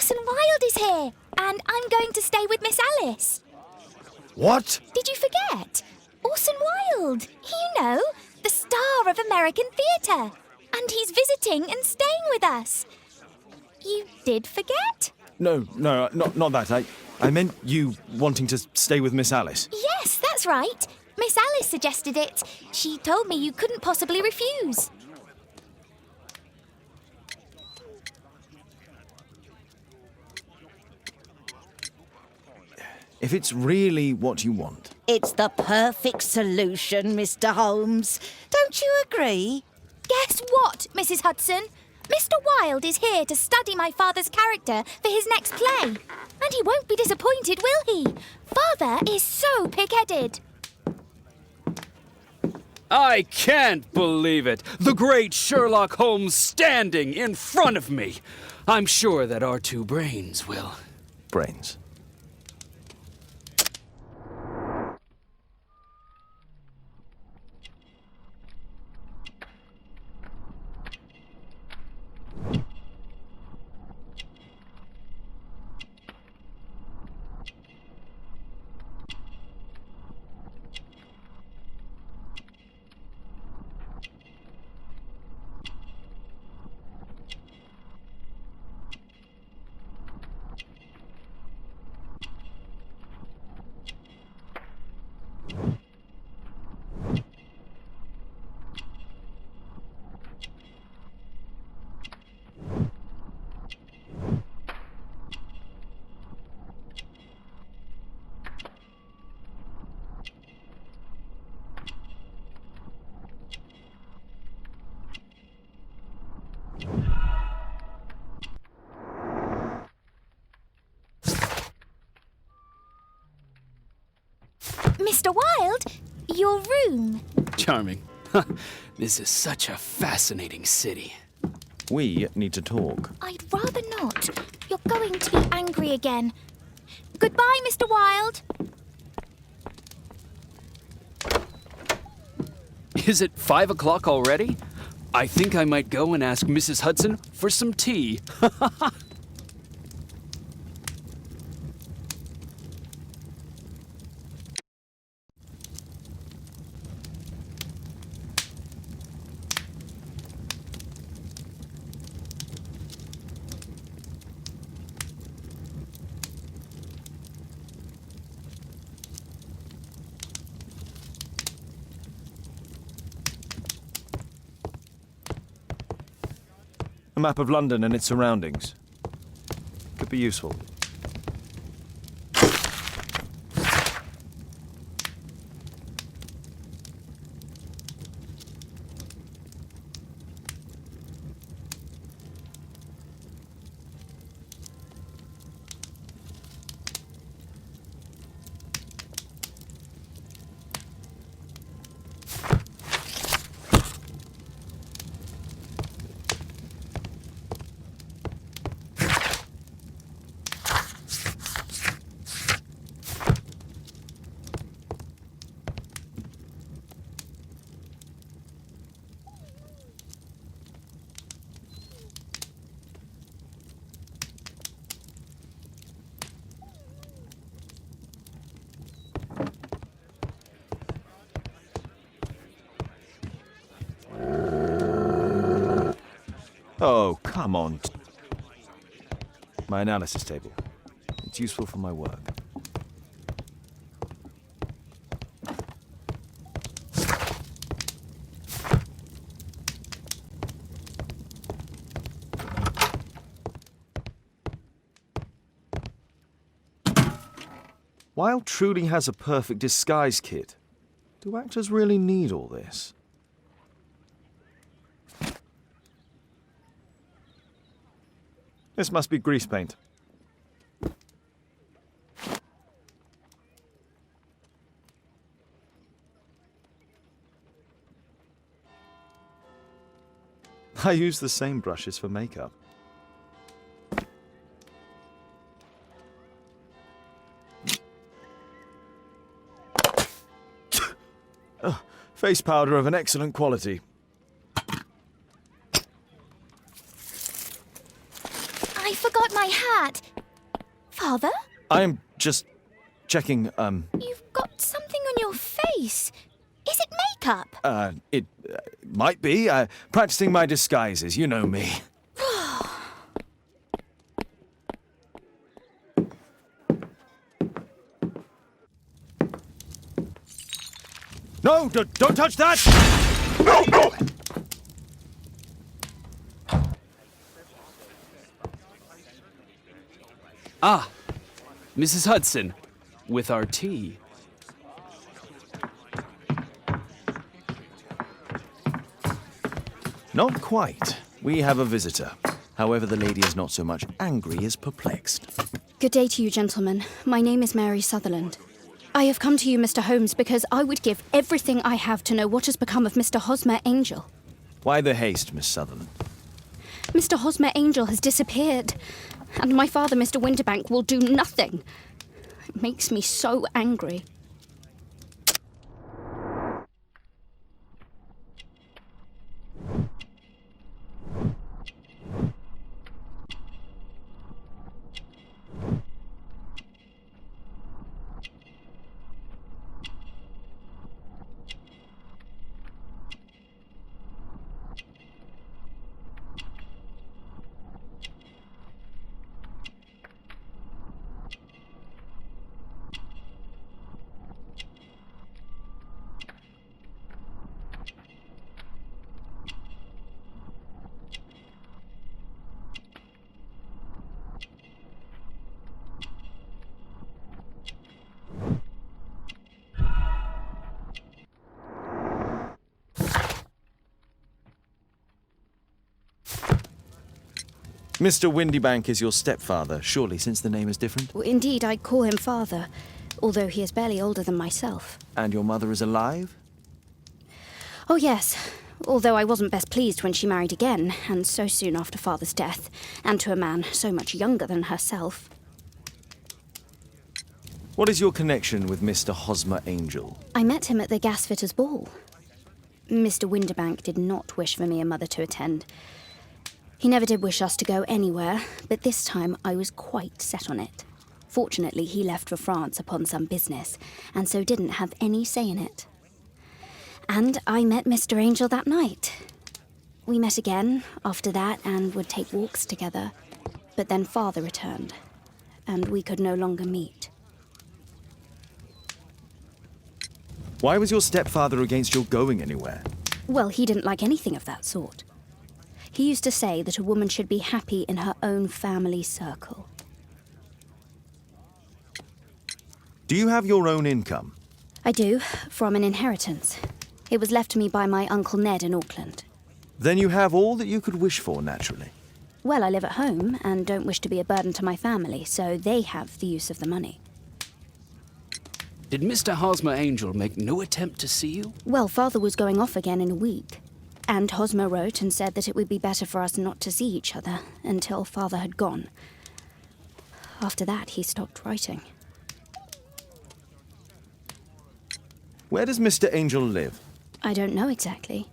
Orson Wilde is here, and I'm going to stay with Miss Alice. What? Did you forget? Orson Wilde, you know, the star of American theatre. And he's visiting and staying with us. You did forget? No, not that. I meant you wanting to stay with Miss Alice. Yes, that's right. Miss Alice suggested it. She told me you couldn't possibly refuse. If it's really what you want. It's the perfect solution, Mr. Holmes. Don't you agree? Guess what, Mrs. Hudson? Mr. Wilde is here to study my father's character for his next play. And he won't be disappointed, will he? Father is so pig-headed. I can't believe it! The great Sherlock Holmes standing in front of me! I'm sure that our two brains will... Brains. Mr. Wilde, your room. Charming. This is such a fascinating city. We need to talk. I'd rather not. You're going to be angry again. Goodbye, Mr. Wilde. Is it 5 o'clock already? I think I might go and ask Mrs. Hudson for some tea. A map of London and its surroundings. Could be useful. Oh, come on. My analysis table. It's useful for my work. Wilde truly has a perfect disguise kit. Do actors really need all this? This must be grease paint. I use the same brushes for makeup. Face powder of an excellent quality. I forgot my hat. that? Father? I'm just checking, You've got something on your face. Is it makeup? it might be. Practicing my disguises, you know me. No, don't touch that! Ah, Mrs. Hudson, with our tea. Not quite. We have a visitor. However, the lady is not so much angry as perplexed. Good day to you, gentlemen. My name is Mary Sutherland. I have come to you, Mr. Holmes, because I would give everything I have to know what has become of Mr. Hosmer Angel. Why the haste, Miss Sutherland? Mr. Hosmer Angel has disappeared, and my father, Mr. Winterbank, will do nothing. It makes me so angry. Mr. Windybank is your stepfather, surely, since the name is different? Indeed, I call him father, although he is barely older than myself. And your mother is alive? Oh, yes. Although I wasn't best pleased when she married again, and so soon after father's death, and to a man so much younger than herself. What is your connection with Mr. Hosmer Angel? I met him at the gasfitter's ball. Mr. Winterbank did not wish for me and mother to attend. He never did wish us to go anywhere, but this time I was quite set on it. Fortunately, he left for France upon some business, and so didn't have any say in it. And I met Mr. Angel that night. We met again after that and would take walks together. But then father returned, and we could no longer meet. Why was your stepfather against your going anywhere? Well, he didn't like anything of that sort. He used to say that a woman should be happy in her own family circle. Do you have your own income? I do, from an inheritance. It was left to me by my Uncle Ned in Auckland. Then you have all that you could wish for, naturally. Well, I live at home and don't wish to be a burden to my family, so they have the use of the money. Did Mr. Hosmer Angel make no attempt to see you? Well, father was going off again in a week. And Hosmer wrote and said that it would be better for us not to see each other until father had gone. After that, he stopped writing. Where does Mr. Angel live? I don't know exactly.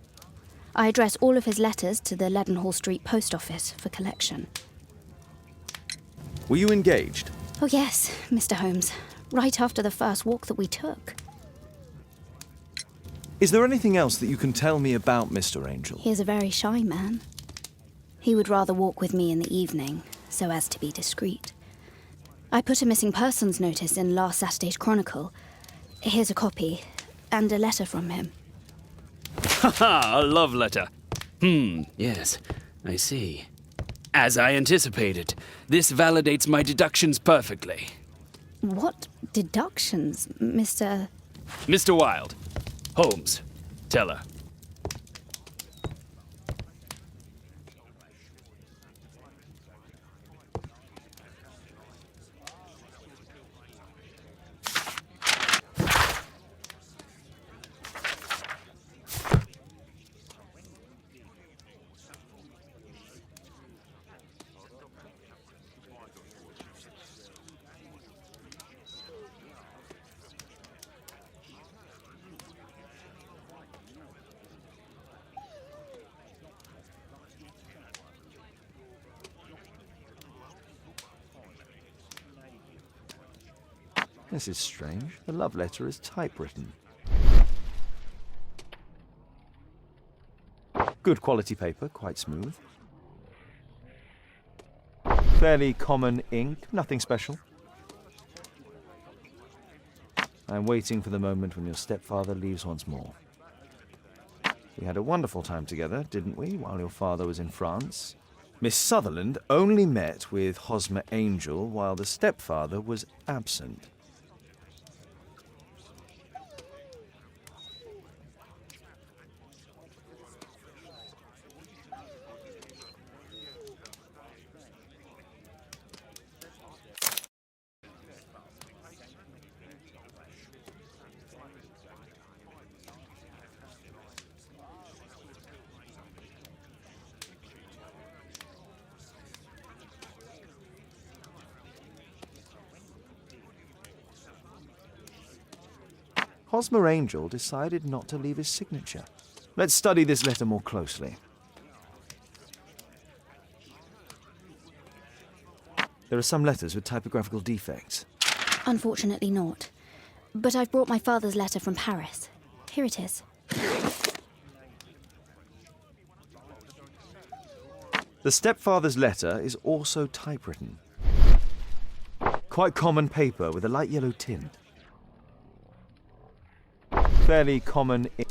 I address all of his letters to the Leadenhall Street post office for collection. Were you engaged? Oh yes, Mr. Holmes. Right after the first walk that we took. Is there anything else that you can tell me about Mr. Angel? He is a very shy man. He would rather walk with me in the evening, so as to be discreet. I put a missing persons notice in last Saturday's Chronicle. Here's a copy, and a letter from him. Haha, a love letter. Yes, I see. As I anticipated, this validates my deductions perfectly. What deductions, Mr. Mr. Wilde. Holmes, tell her. This is strange. The love letter is typewritten. Good quality paper, quite smooth. Fairly common ink, nothing special. I'm waiting for the moment when your stepfather leaves once more. We had a wonderful time together, didn't we, while your father was in France? Miss Sutherland only met with Hosmer Angel while the stepfather was absent. Hosmer Angel decided not to leave his signature. Let's study this letter more closely. There are some letters with typographical defects. Unfortunately not. But I've brought my father's letter from Paris. Here it is. The stepfather's letter is also typewritten. Quite common paper with a light yellow tint. Fairly common. I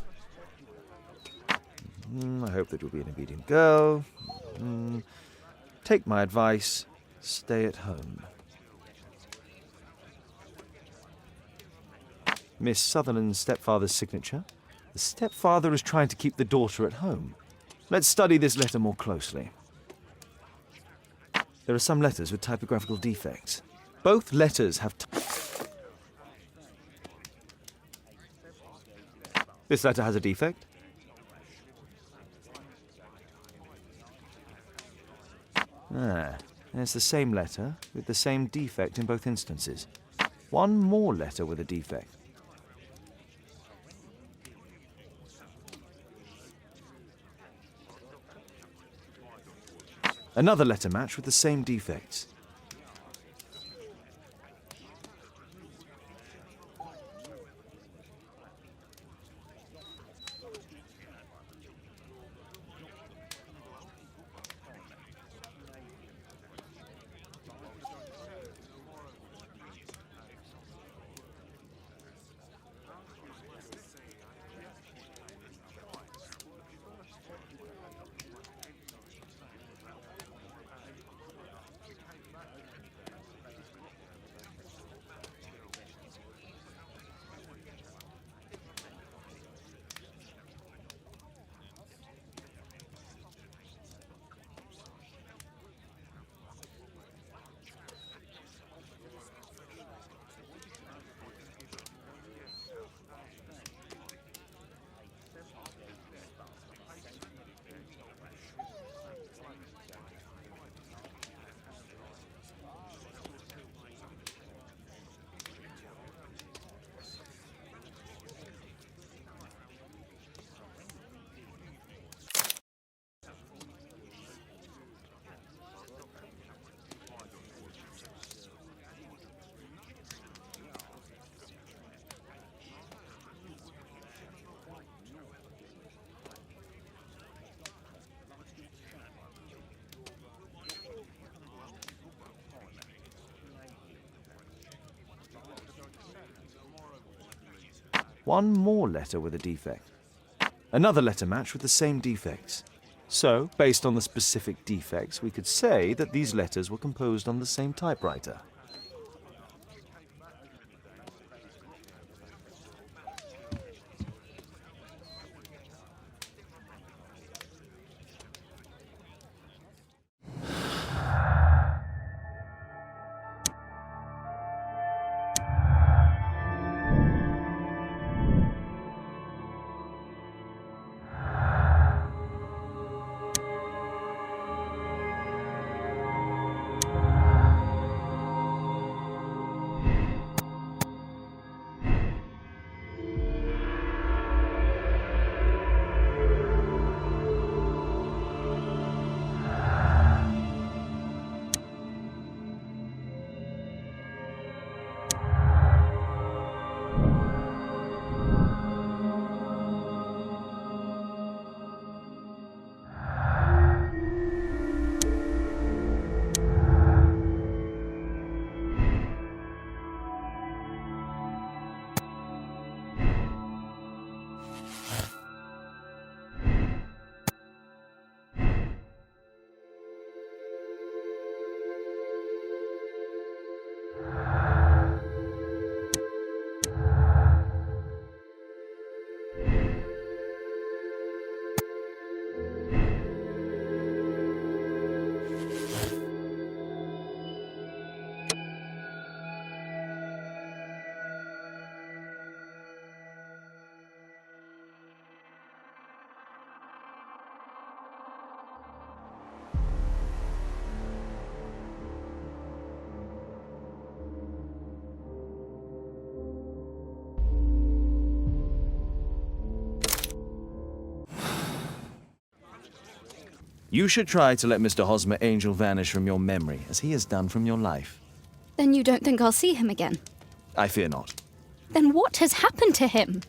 hope that you'll be an obedient girl. Take my advice. Stay at home. Miss Sutherland's stepfather's signature. The stepfather is trying to keep the daughter at home. Let's study this letter more closely. There are some letters with typographical defects. Both letters have... This letter has a defect. It's the same letter with the same defect in both instances. One more letter with a defect. Another letter match with the same defects. One more letter with a defect. Another letter match with the same defects. So, based on the specific defects, we could say that these letters were composed on the same typewriter. You should try to let Mr. Hosmer Angel vanish from your memory, as he has done from your life. Then you don't think I'll see him again? I fear not. Then what has happened to him?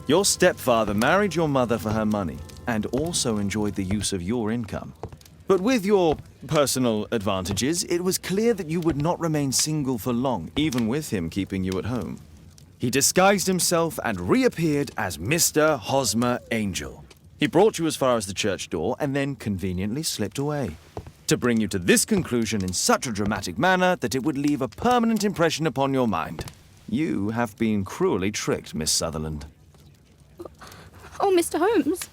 Your stepfather married your mother for her money, and also enjoyed the use of your income. But with your personal advantages, it was clear that you would not remain single for long, even with him keeping you at home. He disguised himself and reappeared as Mr. Hosmer Angel. He brought you as far as the church door and then conveniently slipped away, to bring you to this conclusion in such a dramatic manner that it would leave a permanent impression upon your mind. You have been cruelly tricked, Miss Sutherland. Oh, Mr. Holmes.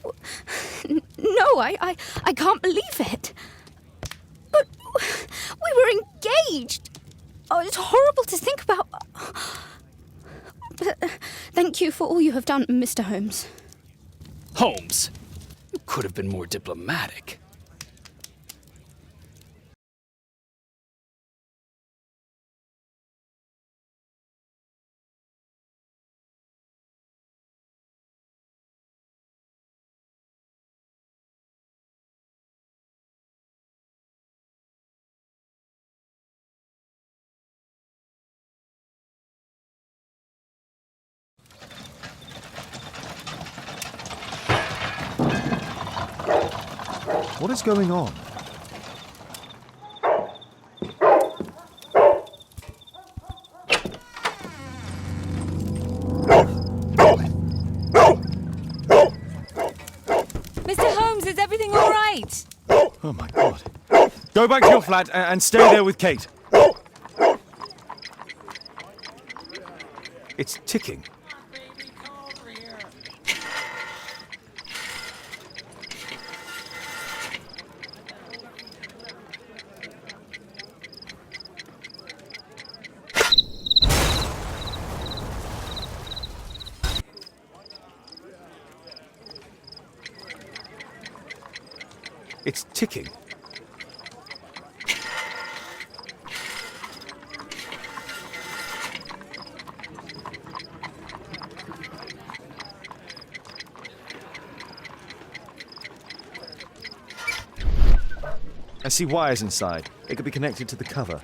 No, I can't believe it. But we were engaged. Oh, it's horrible to think about. But thank you for all you have done, Mr. Holmes. Holmes, you could have been more diplomatic. What is going on? Mr. Holmes, is everything all right? Oh my God. Go back to your flat and stay there with Kate. It's ticking. It's ticking. I see wires inside. It could be connected to the cover.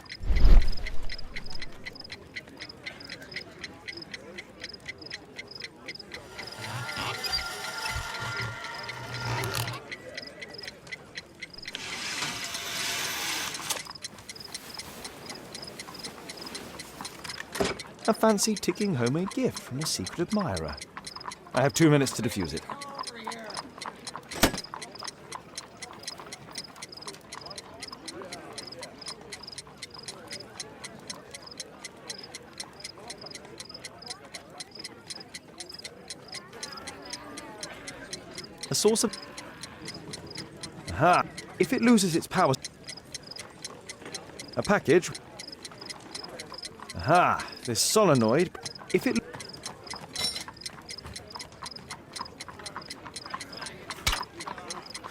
A fancy ticking homemade gift from a secret admirer. I have 2 minutes to defuse it. A source of... Aha! If it loses its power... A package... Aha! This solenoid... If it...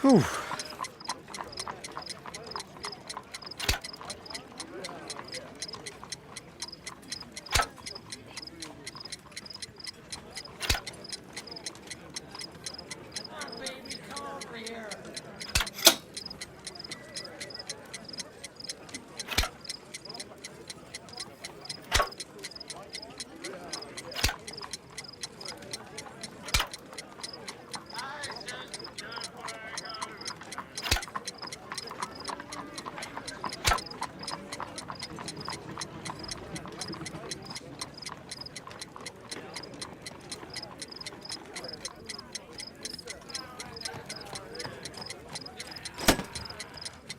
Whew.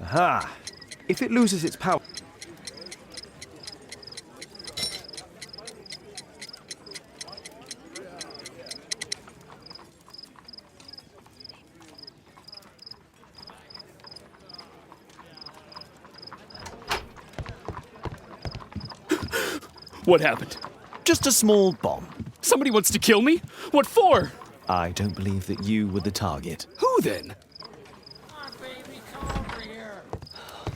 Aha! If it loses its power... What happened? Just a small bomb. Somebody wants to kill me? What for? I don't believe that you were the target. Who then?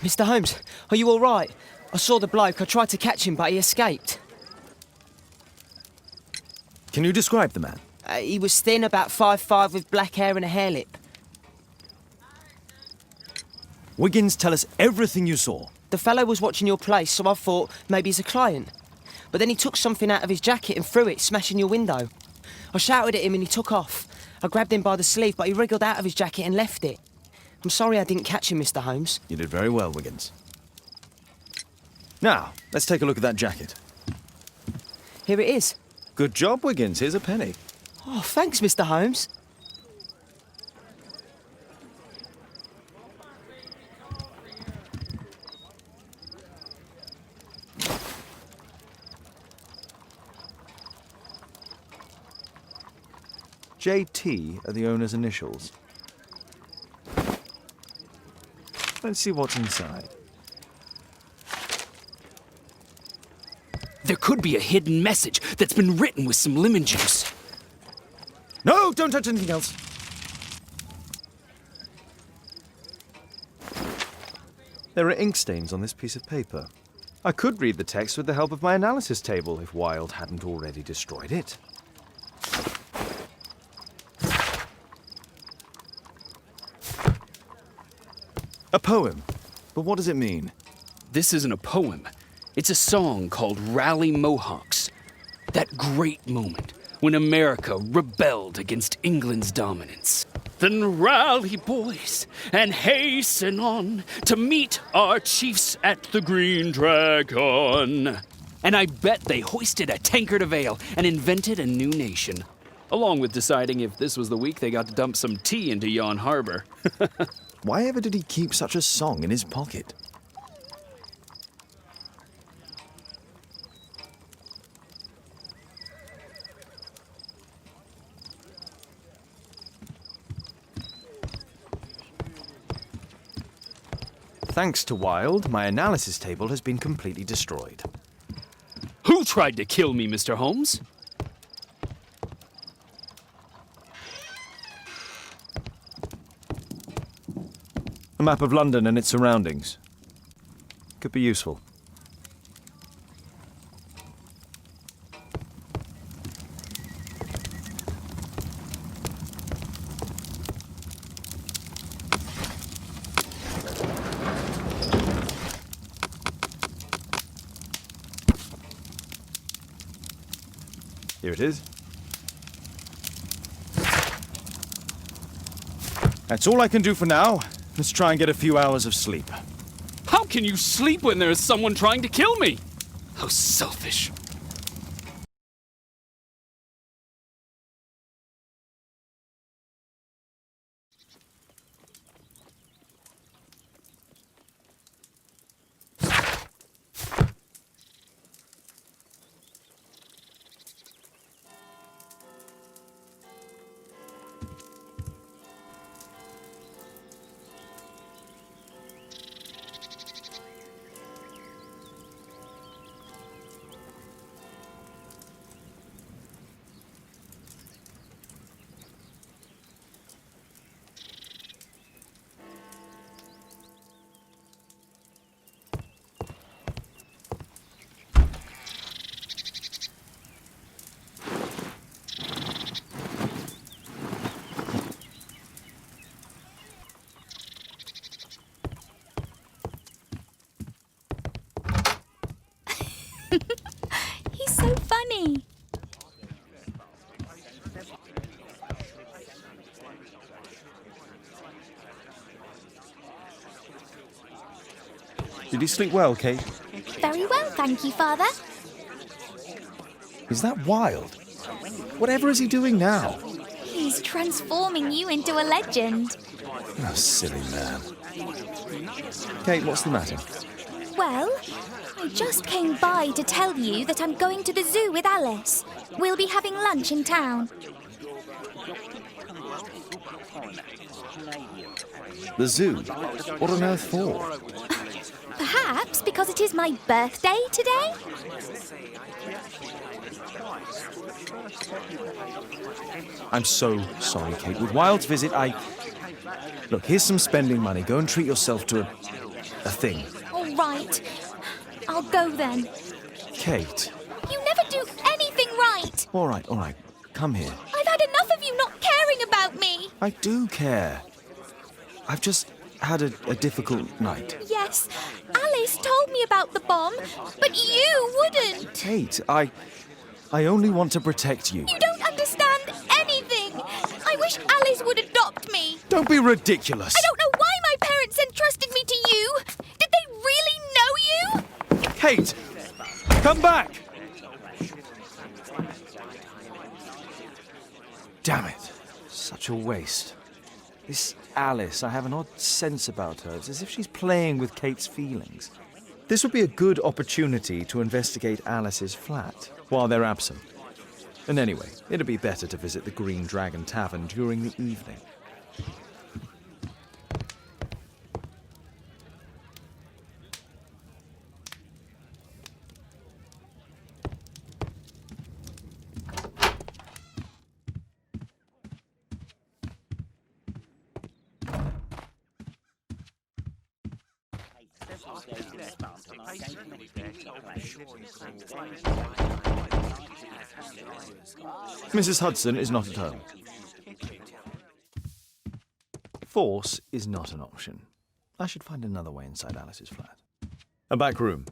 Mr. Holmes, are you all right? I saw the bloke. I tried to catch him, but he escaped. Can you describe the man? He was thin, about 5'5", with black hair and a hair lip. Wiggins, tell us everything you saw. The fellow was watching your place, so I thought maybe he's a client. But then he took something out of his jacket and threw it, smashing your window. I shouted at him and he took off. I grabbed him by the sleeve, but he wriggled out of his jacket and left it. I'm sorry I didn't catch him, Mr. Holmes. You did very well, Wiggins. Now, let's take a look at that jacket. Here it is. Good job, Wiggins. Here's a penny. Oh, thanks, Mr. Holmes. JT are the owner's initials. Let's see what's inside. There could be a hidden message that's been written with some lemon juice. No, don't touch anything else. There are ink stains on this piece of paper. I could read the text with the help of my analysis table if Wilde hadn't already destroyed it. A poem. But what does it mean? This isn't a poem. It's a song called Rally Mohawks. That great moment when America rebelled against England's dominance. Then rally, boys, and hasten on to meet our chiefs at the Green Dragon. And I bet they hoisted a tankard of ale and invented a new nation. Along with deciding if this was the week they got to dump some tea into yon harbor. Why ever did he keep such a song in his pocket? Thanks to Wilde, my analysis table has been completely destroyed. Who tried to kill me, Mr. Holmes? A map of London and its surroundings. Could be useful. Here it is. That's all I can do for now. Let's try and get a few hours of sleep. How can you sleep when there is someone trying to kill me? How selfish. He's so funny. Did you sleep well, Kate? Very well, thank you, Father. Is that Wilde? Whatever is he doing now? He's transforming you into a legend. Oh, silly man. Kate, what's the matter? Well, I just came by to tell you that I'm going to the zoo with Alice. We'll be having lunch in town. The zoo? What on earth for? Perhaps because it is my birthday today? I'm so sorry, Kate. With Wilde's visit, Look, here's some spending money. Go and treat yourself to a thing. All right. I'll go then. Kate. You never do anything right. All right. Come here. I've had enough of you not caring about me. I do care. I've just had a difficult night? Yes, Alice told me about the bomb, but you wouldn't. Kate, I only want to protect you. You don't understand anything. I wish Alice would adopt me. Don't be ridiculous. I don't know why my parents entrusted me to you. Did they really know you? Kate, come back! Damn it. Such a waste. This Alice, I have an odd sense about her. It's as if she's playing with Kate's feelings. This would be a good opportunity to investigate Alice's flat while they're absent. And anyway, it'd be better to visit the Green Dragon Tavern during the evening. Mrs. Hudson is not at home. Force is not an option. I should find another way inside Alice's flat. A back room.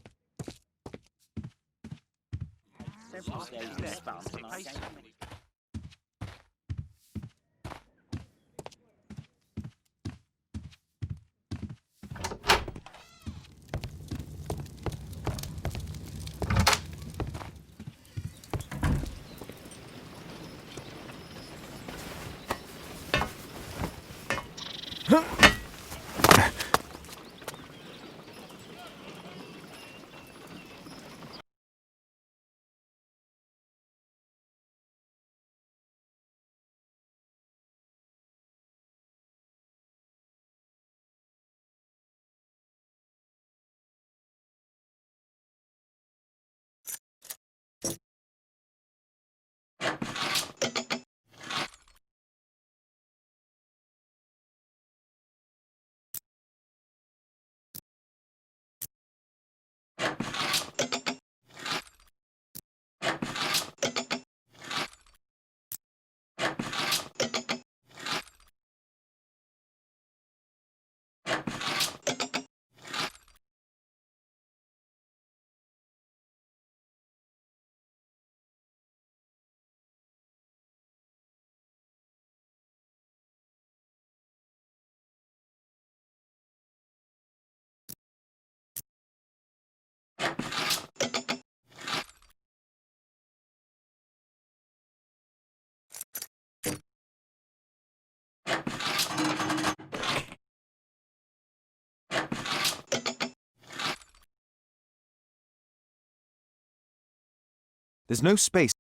There's no space.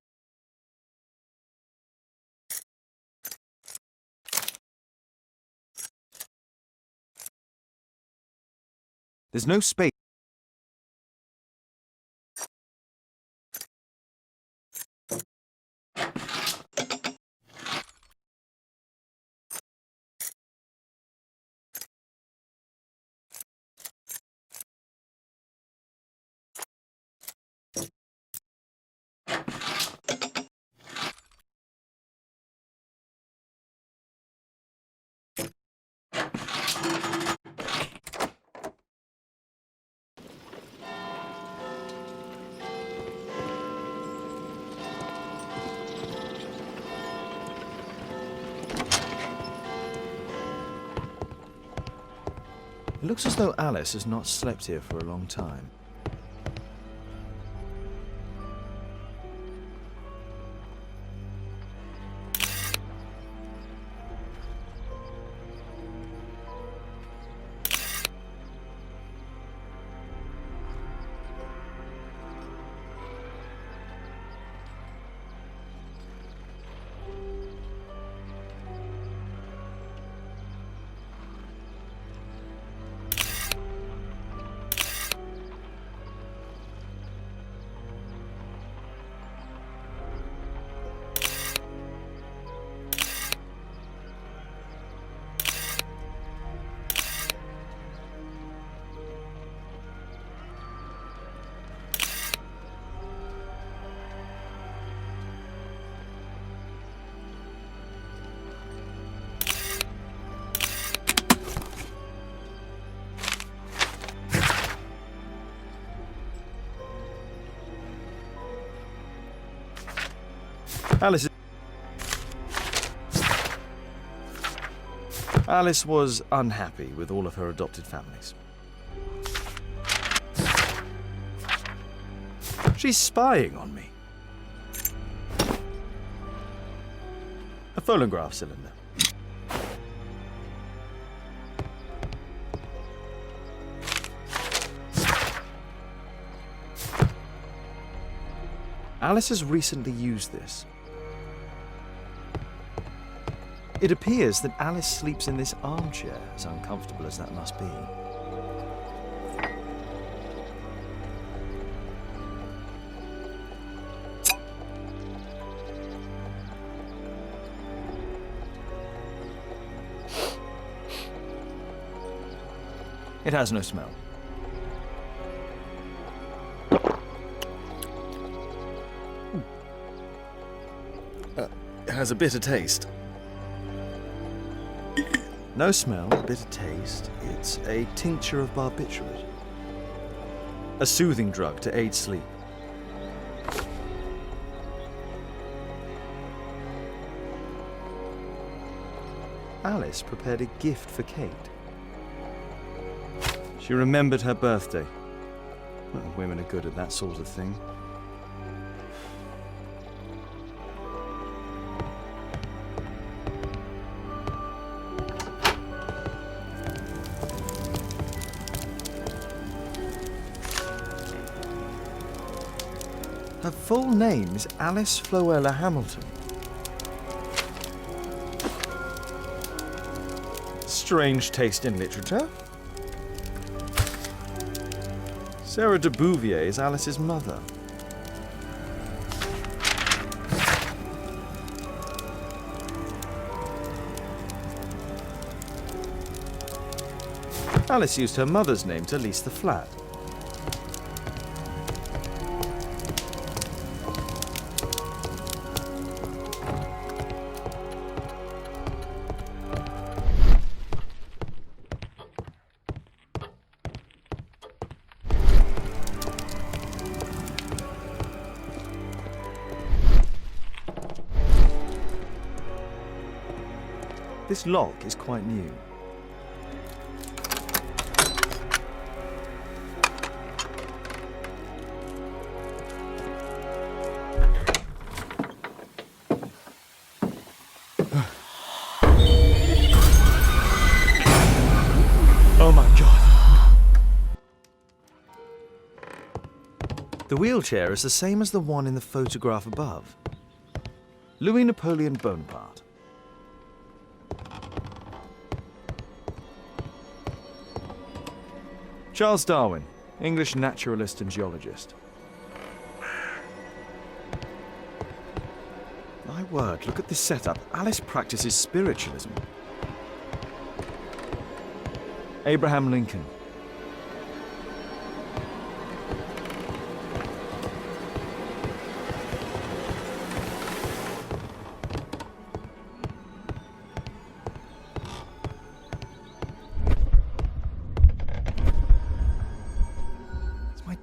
There's no space. It looks as though Alice has not slept here for a long time. Alice was unhappy with all of her adopted families. She's spying on me. A phonograph cylinder. Alice has recently used this. It appears that Alice sleeps in this armchair, as uncomfortable as that must be. It has no smell. It has a bitter taste. No smell, bitter taste. It's a tincture of barbiturate. A soothing drug to aid sleep. Alice prepared a gift for Kate. She remembered her birthday. Well, women are good at that sort of thing. Her full name is Alice Floella Hamilton. Strange taste in literature. Sarah de Bouvier is Alice's mother. Alice used her mother's name to lease the flat. This lock is quite new. Oh my God. The wheelchair is the same as the one in the photograph above. Louis Napoleon Bonaparte. Charles Darwin, English naturalist and geologist. My word, look at this setup. Alice practices spiritualism. Abraham Lincoln.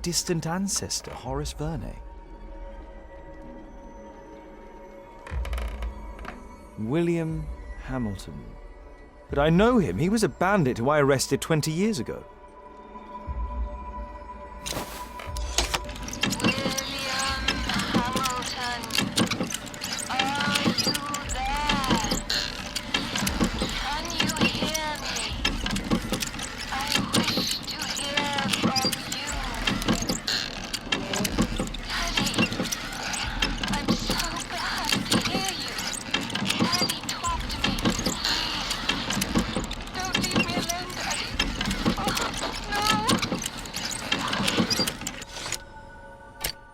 Distant ancestor, Horace Verne. William Hamilton. But I know him. He was a bandit who I arrested 20 years ago.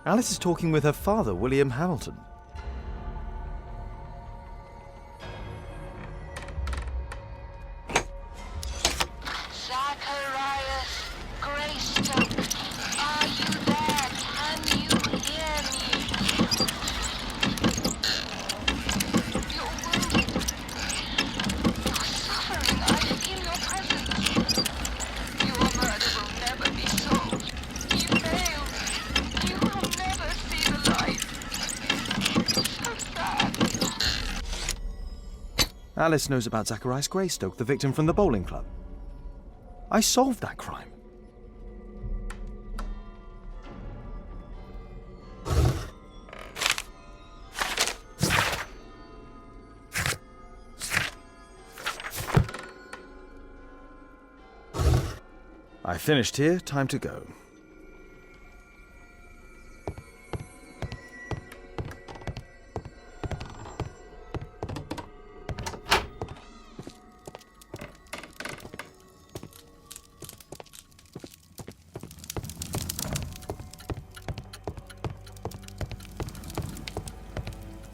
Alice is talking with her father, William Hamilton. Zacharias Greystoke, are you there? Can you hear me? You're wounded. You're suffering. I feel your presence. Your murder will never be solved. You failed. You will never see the light. Alice knows about Zacharias Greystoke, the victim from the bowling club. I solved that crime. I finished here, time to go.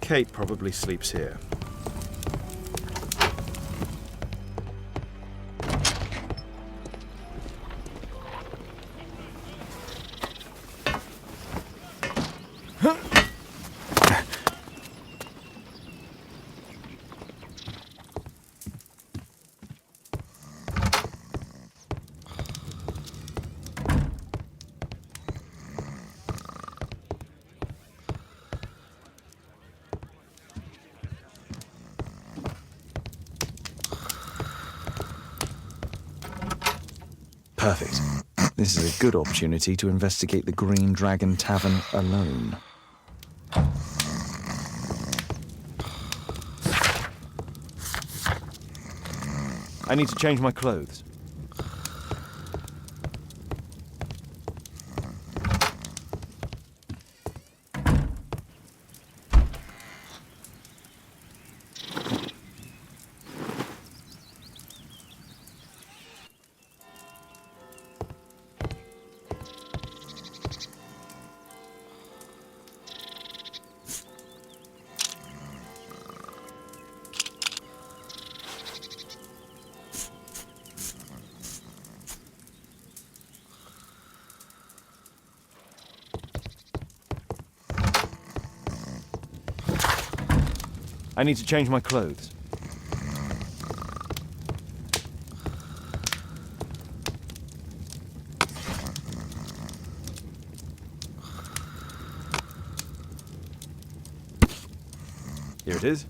Kate probably sleeps here. Perfect. This is a good opportunity to investigate the Green Dragon Tavern alone. I need to change my clothes. I need to change my clothes. Here it is.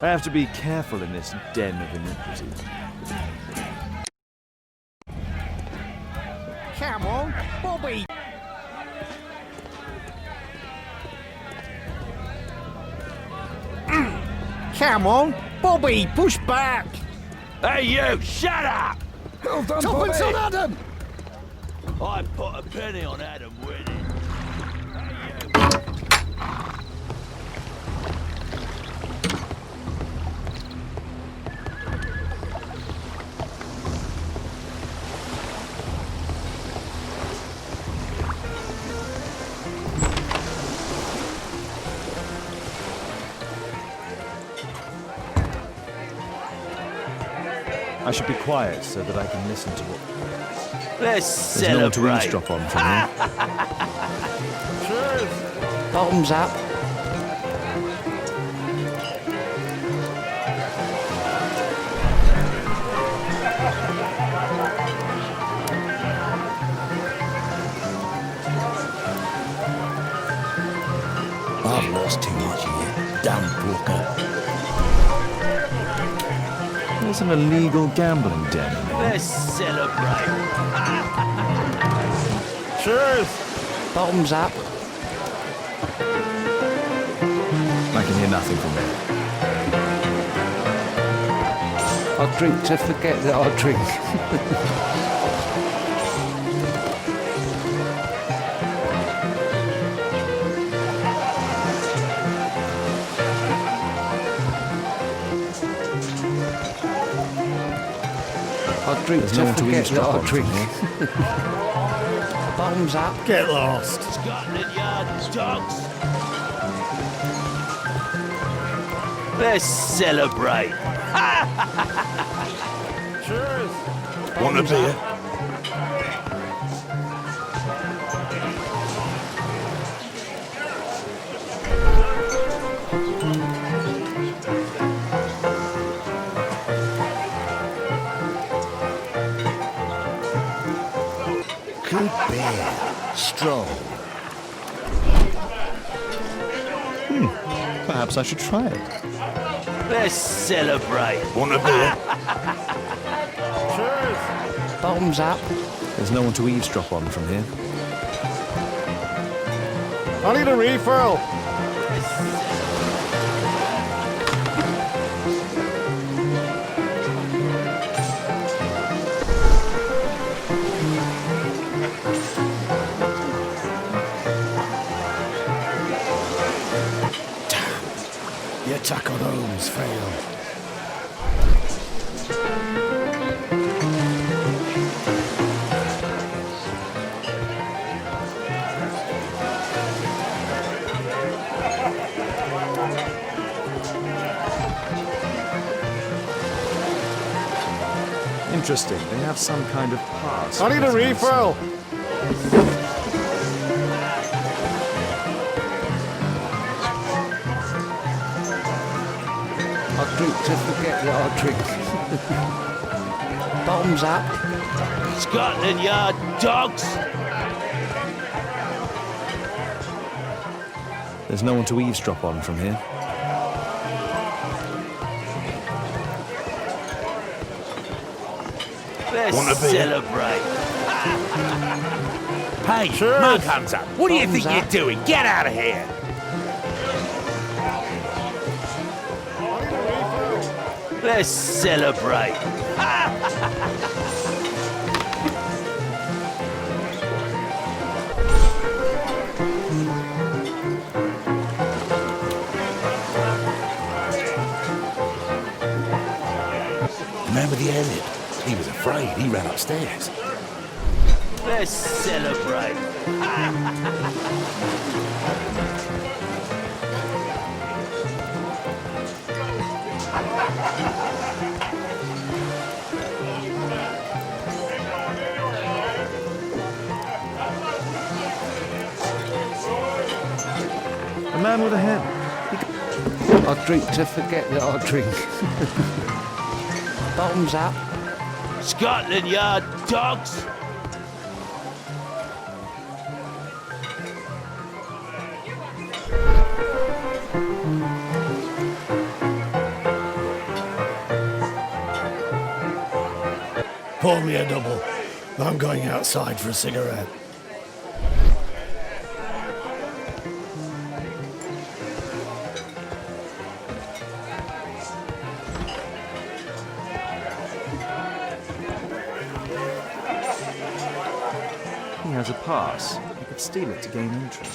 I have to be careful in this den of iniquity. Come on, Bobby! Come on, Bobby, push back! Hey you, shut up! Well done, Tuppence on Adam! I put a penny on Adam winning. I should be quiet so that I can listen to what... Let's There's no one to celebrate. eavesdrop on from here. Bottoms up. I've lost too much of you, damn poker. There's an illegal gambling den in here. Let's celebrate. Cheers! Bottoms up. I can hear nothing from here. I'll drink to forget that I drink. I'll drink There's to no one to forget that eavesdrop I on from drink. here. Bottoms up. Get lost. Scotland Yard dogs. Let's celebrate. Cheers! Want a beer? Good beer. Strong. Perhaps I should try it. Let's celebrate. Want a beer? Cheers! Bottoms up. There's no one to eavesdrop on from here. I need a refill. The attack on Holmes failed. Interesting. They have some kind of pass. I need a refill. I'll drink to forget that I drink. Bottoms up. Scotland Yard dogs. There's no one to eavesdrop on from here. Let's Want a beer? celebrate. Hey, Cheers. Mug Hunter, what do you think Thumbs up. you're doing? Get out of here! Let's celebrate. Remember the ending? He was afraid. He ran upstairs. Let's celebrate. A man with a head. I'll drink to forget that I drink. Bottoms up. Scotland Yard dogs. Pour me a double. I'm going outside for a cigarette. He has a pass. You could steal it to gain entry.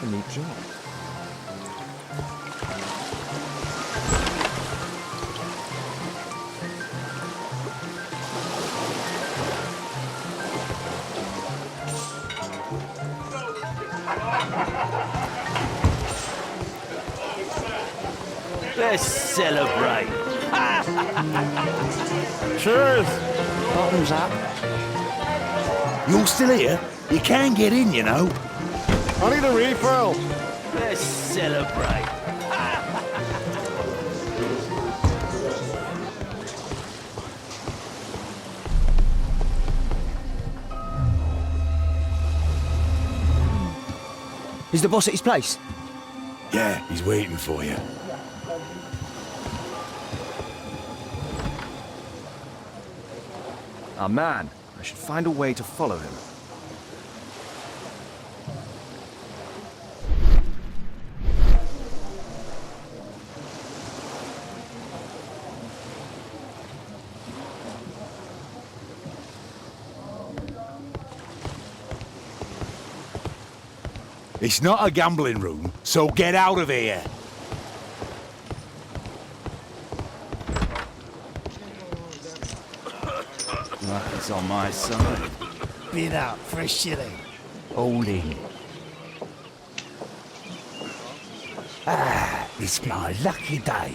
neat job. Let's celebrate. Cheers! Bottoms up. You're still here? You can get in, you know. I need a refill. Let's celebrate. Is the boss at his place? Yeah, he's waiting for you. Our man. I should find a way to follow him. It's not a gambling room, so get out of here. Luck is on my side. Bid out for a shilling. Holding. It's my lucky day.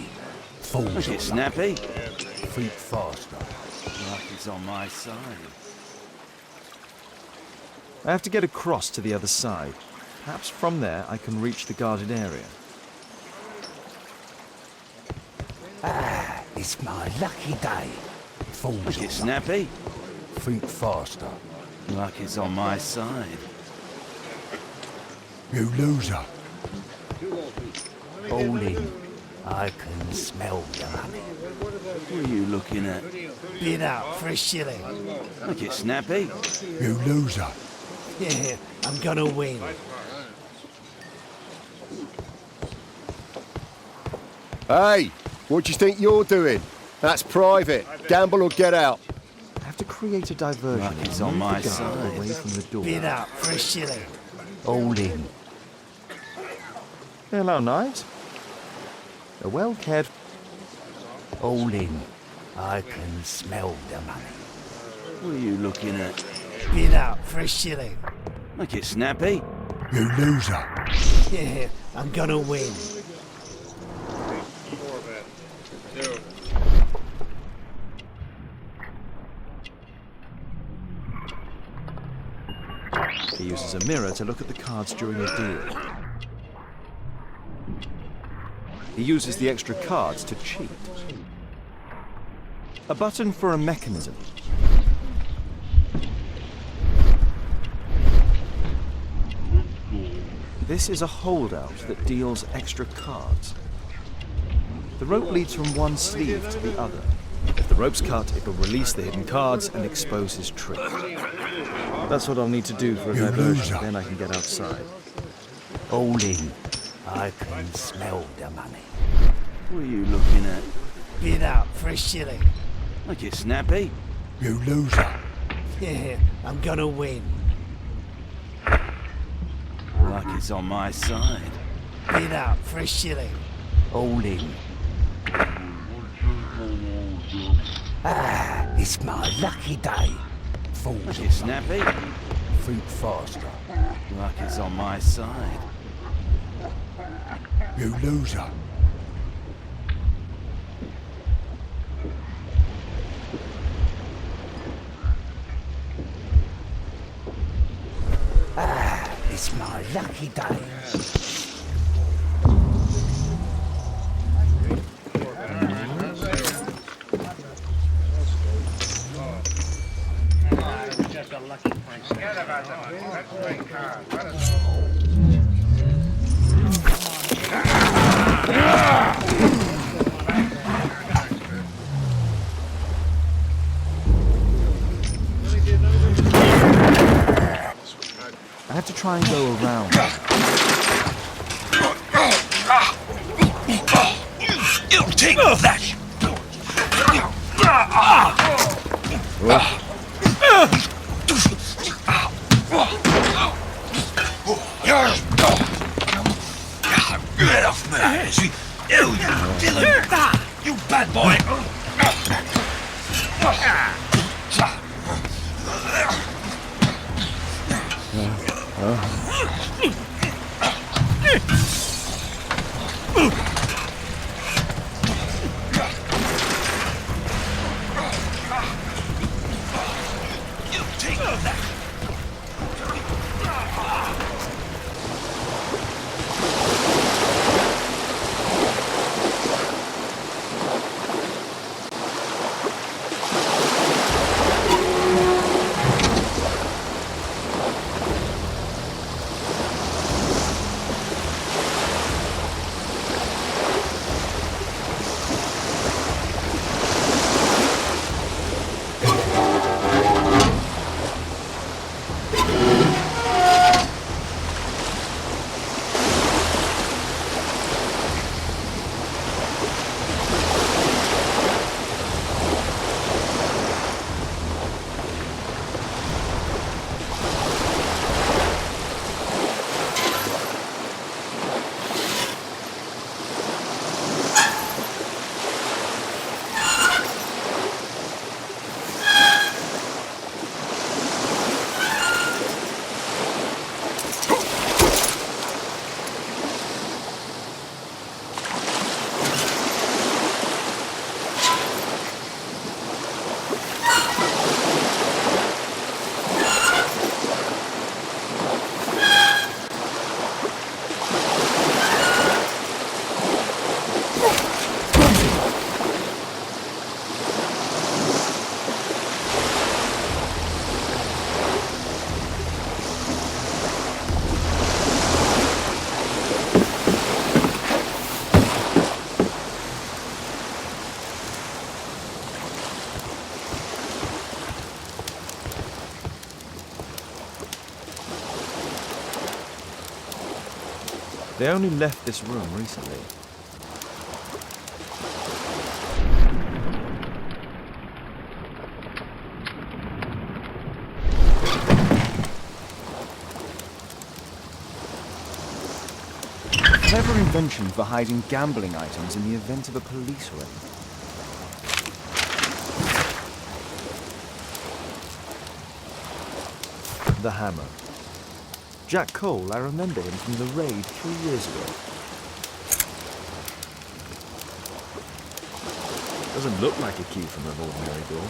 Fools get snappy. Feet faster. Luck is on my side. I have to get across to the other side. Perhaps from there I can reach the guarded area. It's my lucky day. Fools get snappy. Feet faster. Luck is on my side. You loser. Holding. I can smell your money. What are you looking at? Bid out for a shilling. Look it snappy. You loser. Yeah, I'm gonna win. Hey, what do you think you're doing? That's private. Gamble or get out. I have to create a diversion. Luck is and on move my the guard side. away from the door. Bid out for a shilling. Holding. Hello, knight. A well-cared... Holding. I can smell the money. What are you looking at? Bid out for a shilling. Look it snappy. You loser. Yeah, I'm gonna win. He uses a mirror to look at the cards during a deal. He uses the extra cards to cheat. A button for a mechanism. This is a holdout that deals extra cards. The rope leads from one sleeve to the other. If the rope's cut, it will release the hidden cards and expose his trick. That's what I'll need to do for a diversion, then I can get outside. Holding. I can smell the money. What are you looking at? Bid out for a shilling. Look it snappy. You loser. Yeah, I'm gonna win. Luck is on my side. Bid out for a shilling. Holding. It's my lucky day. Fools. Look it snappy. Think faster. Luck is on my side. You loser. It's my lucky day. I have to try and go around. You take that! You, Dylan! You bad boy! You take that! They only left this room recently. Clever invention for hiding gambling items in the event of a police raid. The hammer. Jack Cole, I remember him from the raid 3 years ago. Doesn't look like a key from an ordinary door.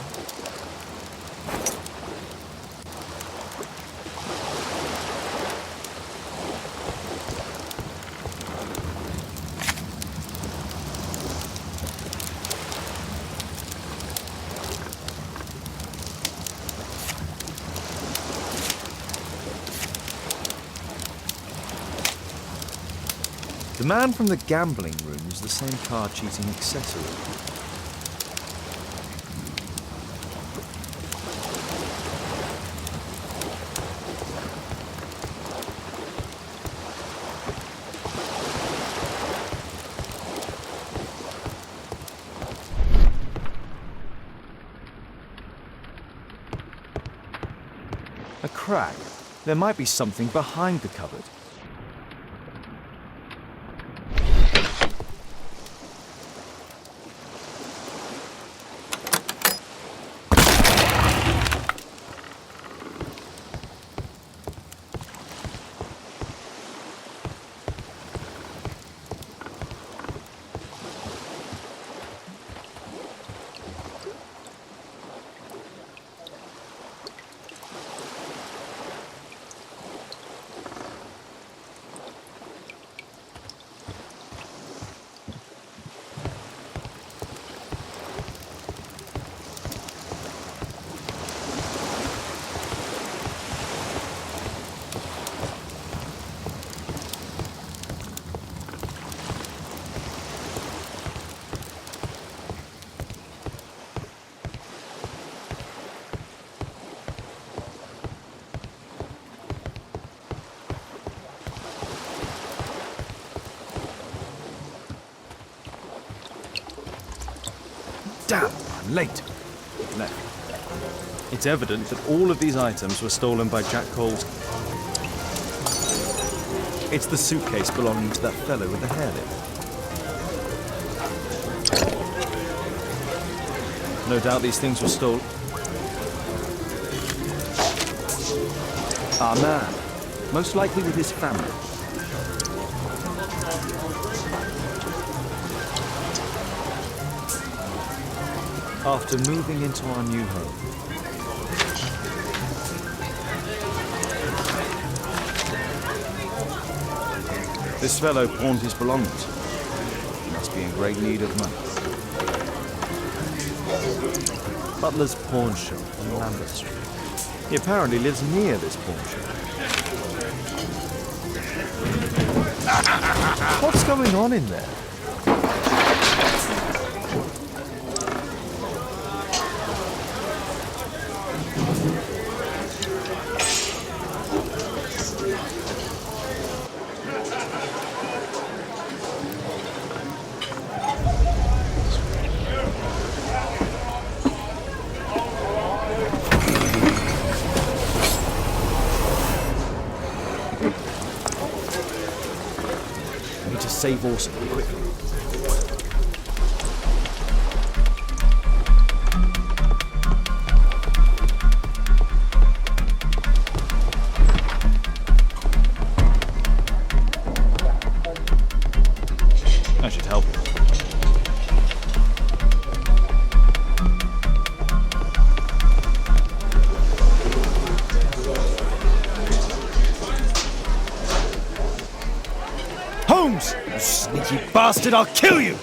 The man from the gambling room used the same card cheating accessory. A crack. There might be something behind the cupboard. Damn, I'm late. No. It's evident that all of these items were stolen by Jack Cole's... It's the suitcase belonging to that fellow with the hairlip. No doubt these things were stolen. Our man. Most likely with his family. After moving into our new home, this fellow pawned his belongings. He must be in great need of money. Butler's pawn shop on Lambeth Street. He apparently lives near this pawn shop. What's going on in there? Save Orson quickly. I should help you. Holmes! You sneaky bastard, I'll kill you!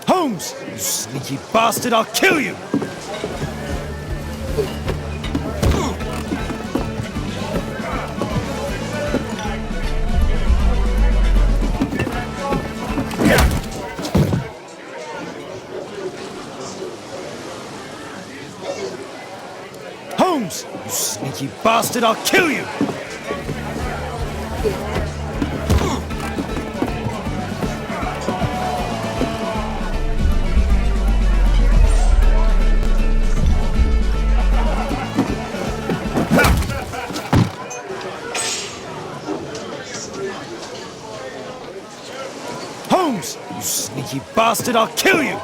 Holmes! You sneaky bastard, I'll kill you! Holmes! You sneaky bastard, I'll kill you! Holmes! You sneaky bastard, I'll kill you!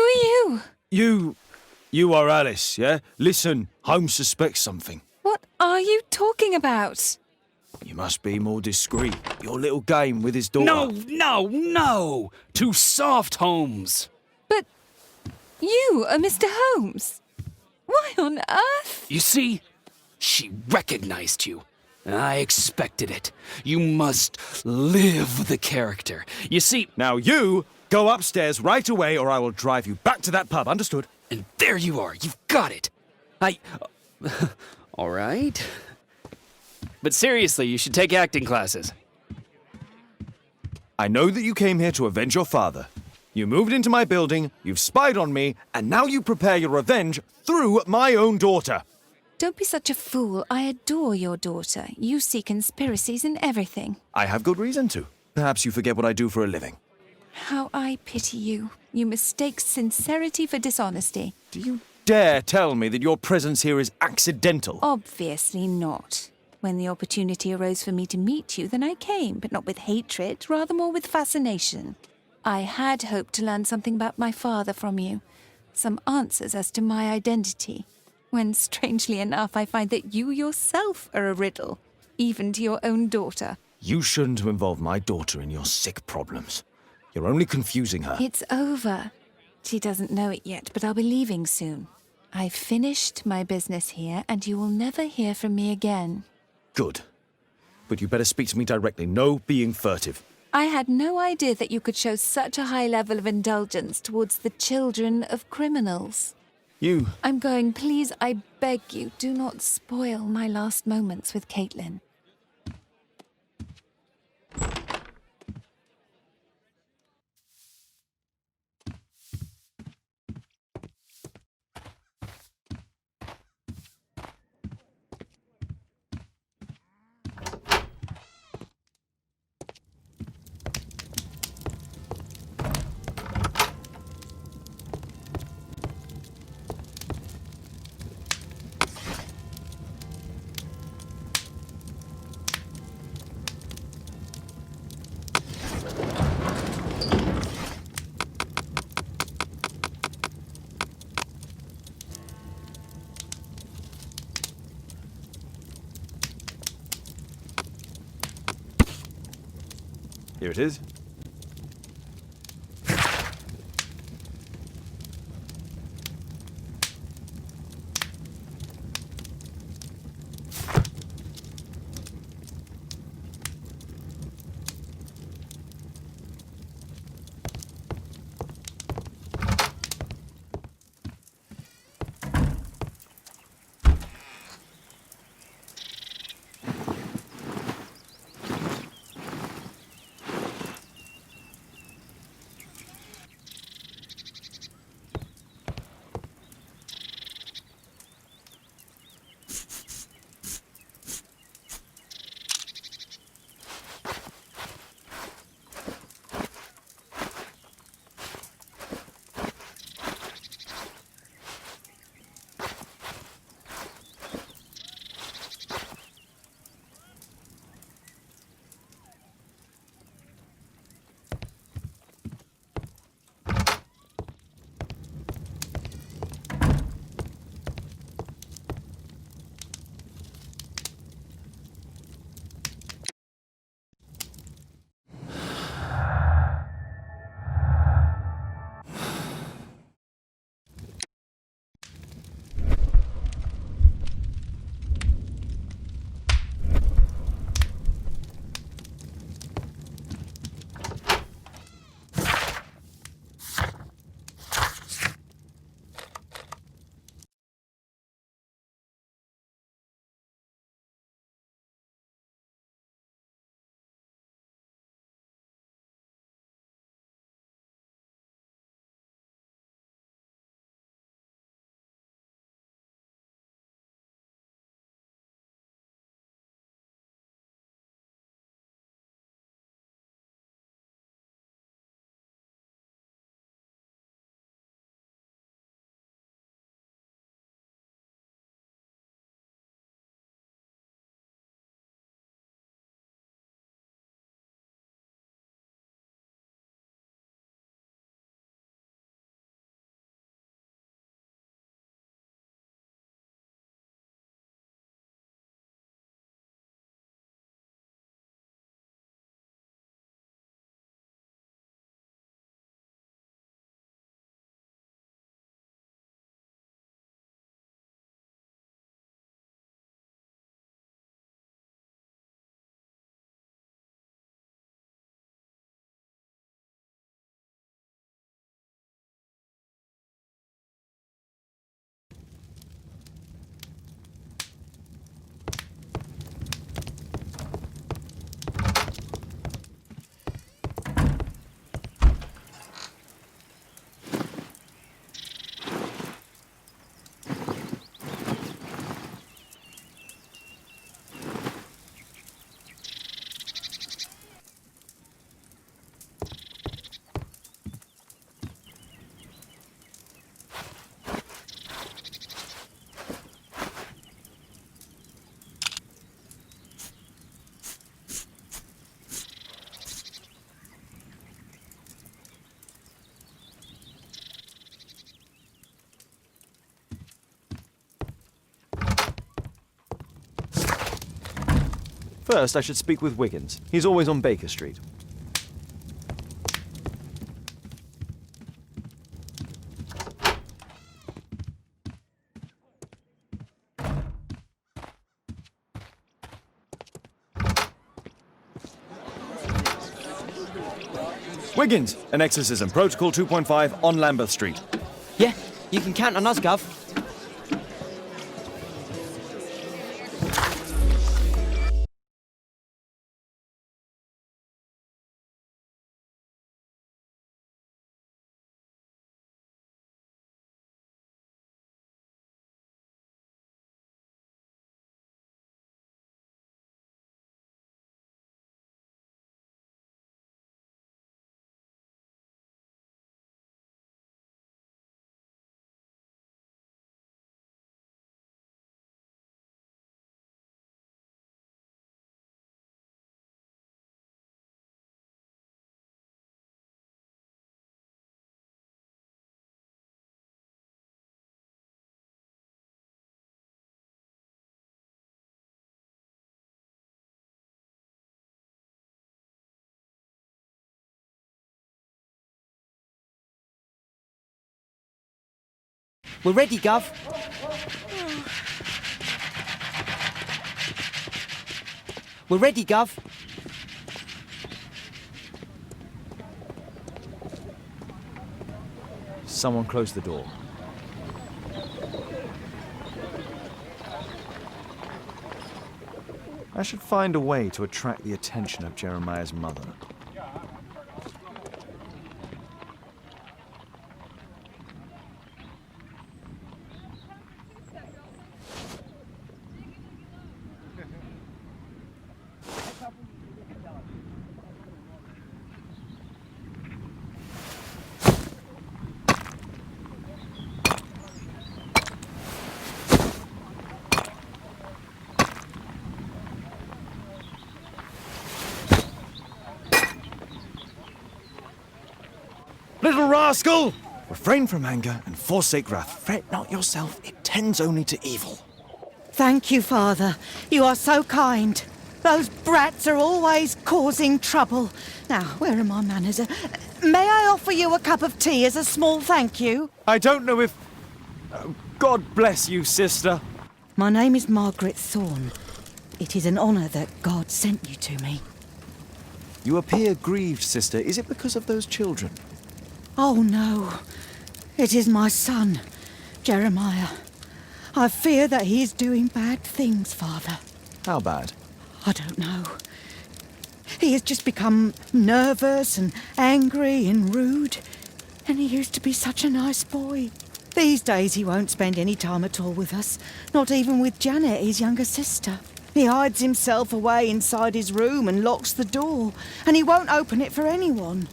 are you? You are Alice, yeah? Listen, Holmes suspects something. What are you talking about? You must be more discreet. Your little game with his daughter. No! Too soft, Holmes. But you are Mr. Holmes. Why on earth? You see, she recognized you. I expected it. You must live the character. You see... Now you go upstairs right away or I will drive you back to that pub, understood? And there you are. You've got it. All right. But seriously, you should take acting classes. I know that you came here to avenge your father. You moved into my building, you've spied on me, and now you prepare your revenge through my own daughter. Don't be such a fool. I adore your daughter. You see conspiracies in everything. I have good reason to. Perhaps you forget what I do for a living. How I pity you. You mistake sincerity for dishonesty. Do you dare tell me that your presence here is accidental? Obviously not. When the opportunity arose for me to meet you, then I came, but not with hatred, rather more with fascination. I had hoped to learn something about my father from you. Some answers as to my identity. When, strangely enough, I find that you yourself are a riddle, even to your own daughter. You shouldn't have involved my daughter in your sick problems. You're only confusing her. It's over. She doesn't know it yet, but I'll be leaving soon. I've finished my business here, and you will never hear from me again. Good. But you better speak to me directly. No being furtive. I had no idea that you could show such a high level of indulgence towards the children of criminals. I'm going. Please, I beg you, do not spoil my last moments with Caitlin. Here it is. First, I should speak with Wiggins. He's always on Baker Street. Wiggins, an exorcism. Protocol 2.5 on Lambeth Street. Yeah, you can count on us, Gov. We're ready, Gov. We're ready, Gov. Someone close the door. I should find a way to attract the attention of Jeremiah's mother. Little rascal! Refrain from anger and forsake wrath. Fret not yourself, it tends only to evil. Thank you, Father. You are so kind. Those brats are always causing trouble. Now, where are my manners? May I offer you a cup of tea as a small thank you? I don't know if... God bless you, sister. My name is Margaret Thorne. It is an honour that God sent you to me. You appear grieved, sister. Is it because of those children? Oh, no. It is my son, Jeremiah. I fear that he is doing bad things, Father. How bad? I don't know. He has just become nervous and angry and rude. And he used to be such a nice boy. These days he won't spend any time at all with us. Not even with Janet, his younger sister. He hides himself away inside his room and locks the door. And he won't open it for anyone.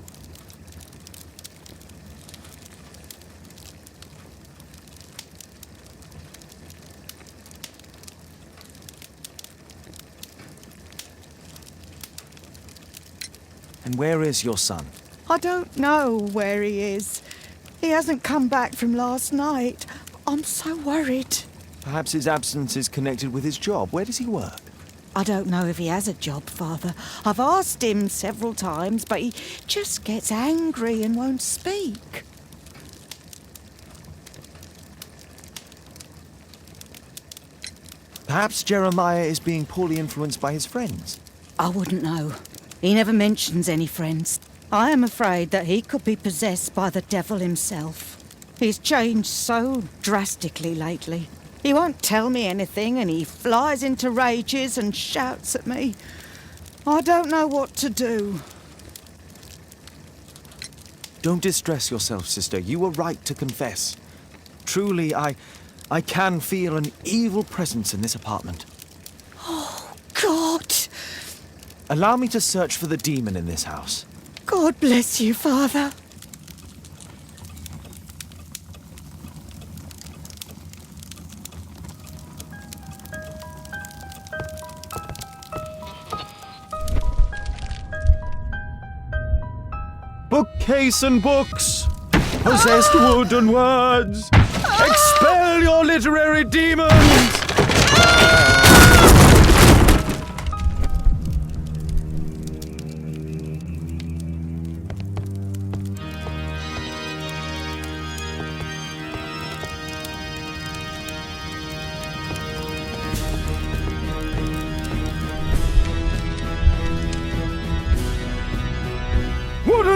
And where is your son? I don't know where he is. He hasn't come back from last night. I'm so worried. Perhaps his absence is connected with his job. Where does he work? I don't know if he has a job, Father. I've asked him several times, but he just gets angry and won't speak. Perhaps Jeremiah is being poorly influenced by his friends. I wouldn't know. He never mentions any friends. I am afraid that he could be possessed by the devil himself. He's changed so drastically lately. He won't tell me anything and he flies into rages and shouts at me. I don't know what to do. Don't distress yourself, sister. You were right to confess. Truly, I can feel an evil presence in this apartment. Oh, God! Allow me to search for the demon in this house. God bless you, Father. Bookcase and books! Possessed wood and words! Expel your literary demons!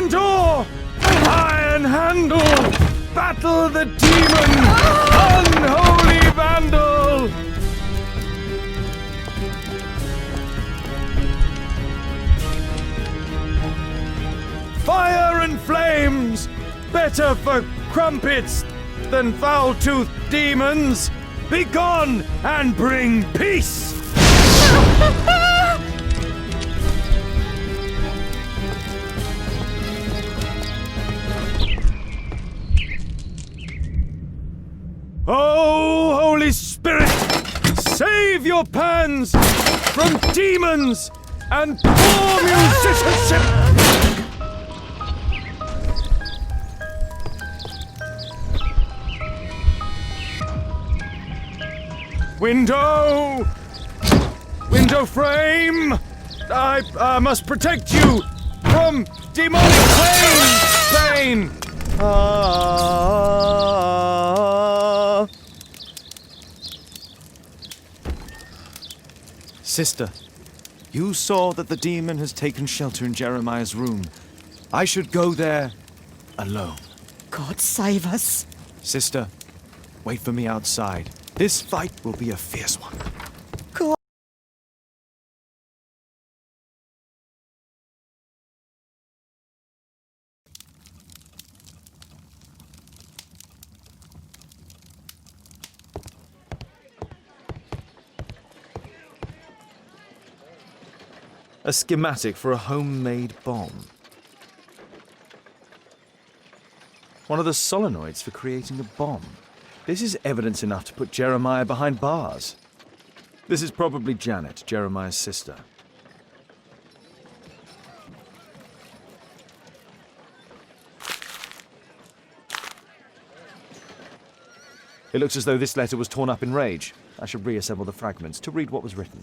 Demon door! Iron handle! Battle the demon! Unholy vandal! Fire and flames! Better for crumpets than foul-toothed demons! Begone and bring peace! Oh, Holy Spirit, save your pans from demons and poor musicianship! Window! Window frame! I must protect you from demonic pain! Sister, you saw that the demon has taken shelter in Jeremiah's room. I should go there alone. God save us. Sister, wait for me outside. This fight will be a fierce one. God. A schematic for a homemade bomb. One of the solenoids for creating a bomb. This is evidence enough to put Jeremiah behind bars. This is probably Janet, Jeremiah's sister. It looks as though this letter was torn up in rage. I should reassemble the fragments to read what was written.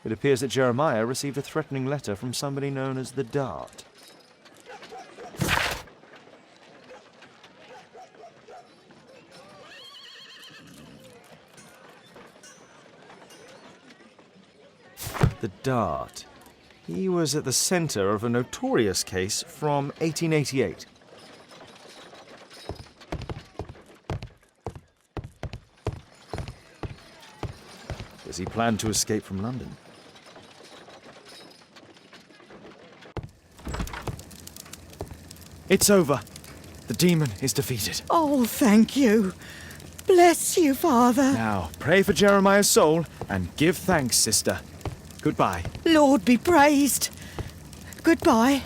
It appears that Jeremiah received a threatening letter from somebody known as the Dart. The Dart. He was at the center of a notorious case from 1888. Does he plan to escape from London? It's over. The demon is defeated. Oh, thank you. Bless you, Father. Now, pray for Jeremiah's soul and give thanks, sister. Goodbye. Lord be praised. Goodbye.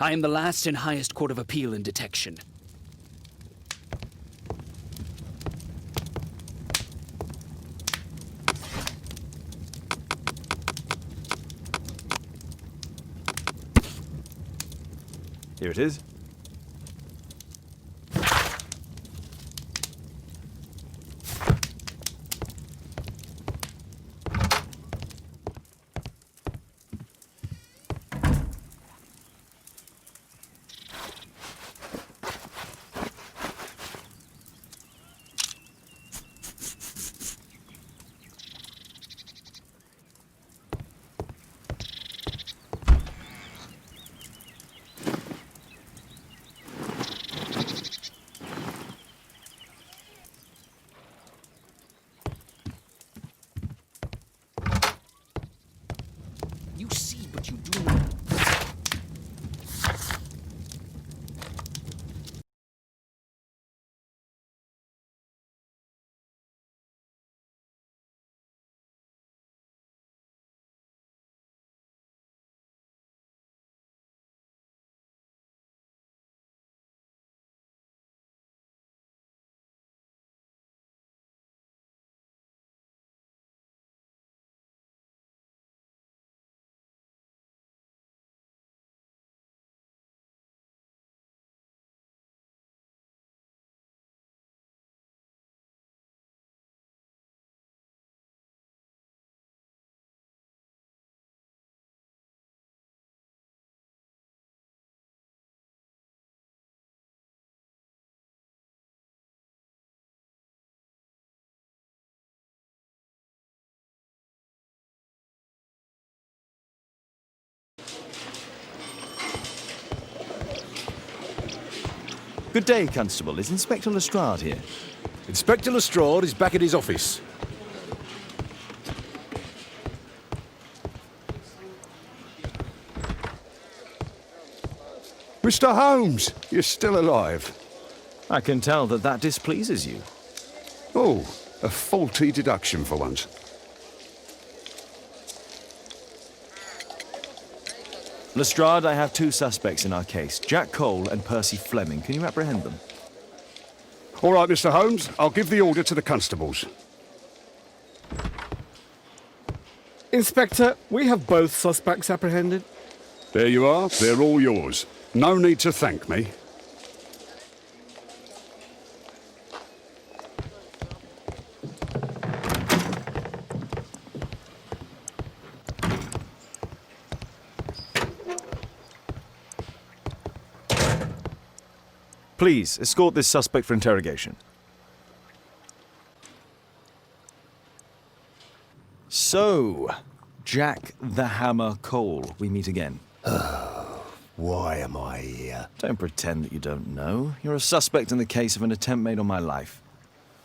I am the last and highest court of appeal in detection. Here it is. You see, but you do not. Good day, Constable. Is Inspector Lestrade here? Inspector Lestrade is back at his office. Mr. Holmes, you're still alive. I can tell that that displeases you. Oh, a faulty deduction for once. Lestrade, I have two suspects in our case, Jack Cole and Percy Fleming. Can you apprehend them? All right, Mr. Holmes, I'll give the order to the constables. Inspector, we have both suspects apprehended. There you are, they're all yours. No need to thank me. Please, escort this suspect for interrogation. So, Jack the Hammer Cole, we meet again. Why am I here? Don't pretend that you don't know. You're a suspect in the case of an attempt made on my life.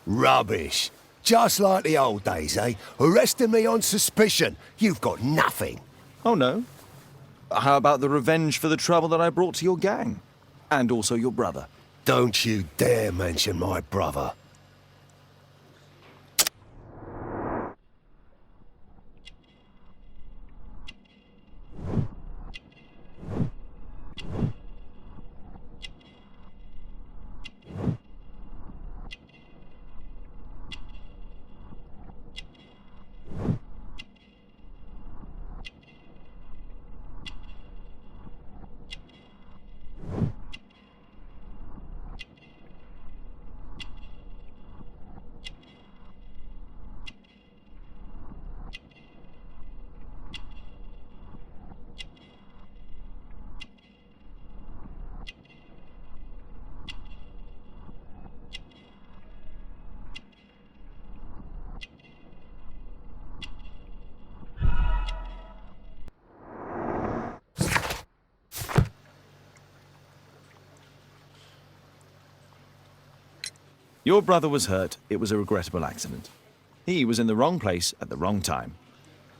Rubbish. Just like the old days, eh? Arresting me on suspicion. You've got nothing. Oh, no? How about the revenge for the trouble that I brought to your gang? And also your brother. Don't you dare mention my brother. Your brother was hurt. It was a regrettable accident. He was in the wrong place at the wrong time.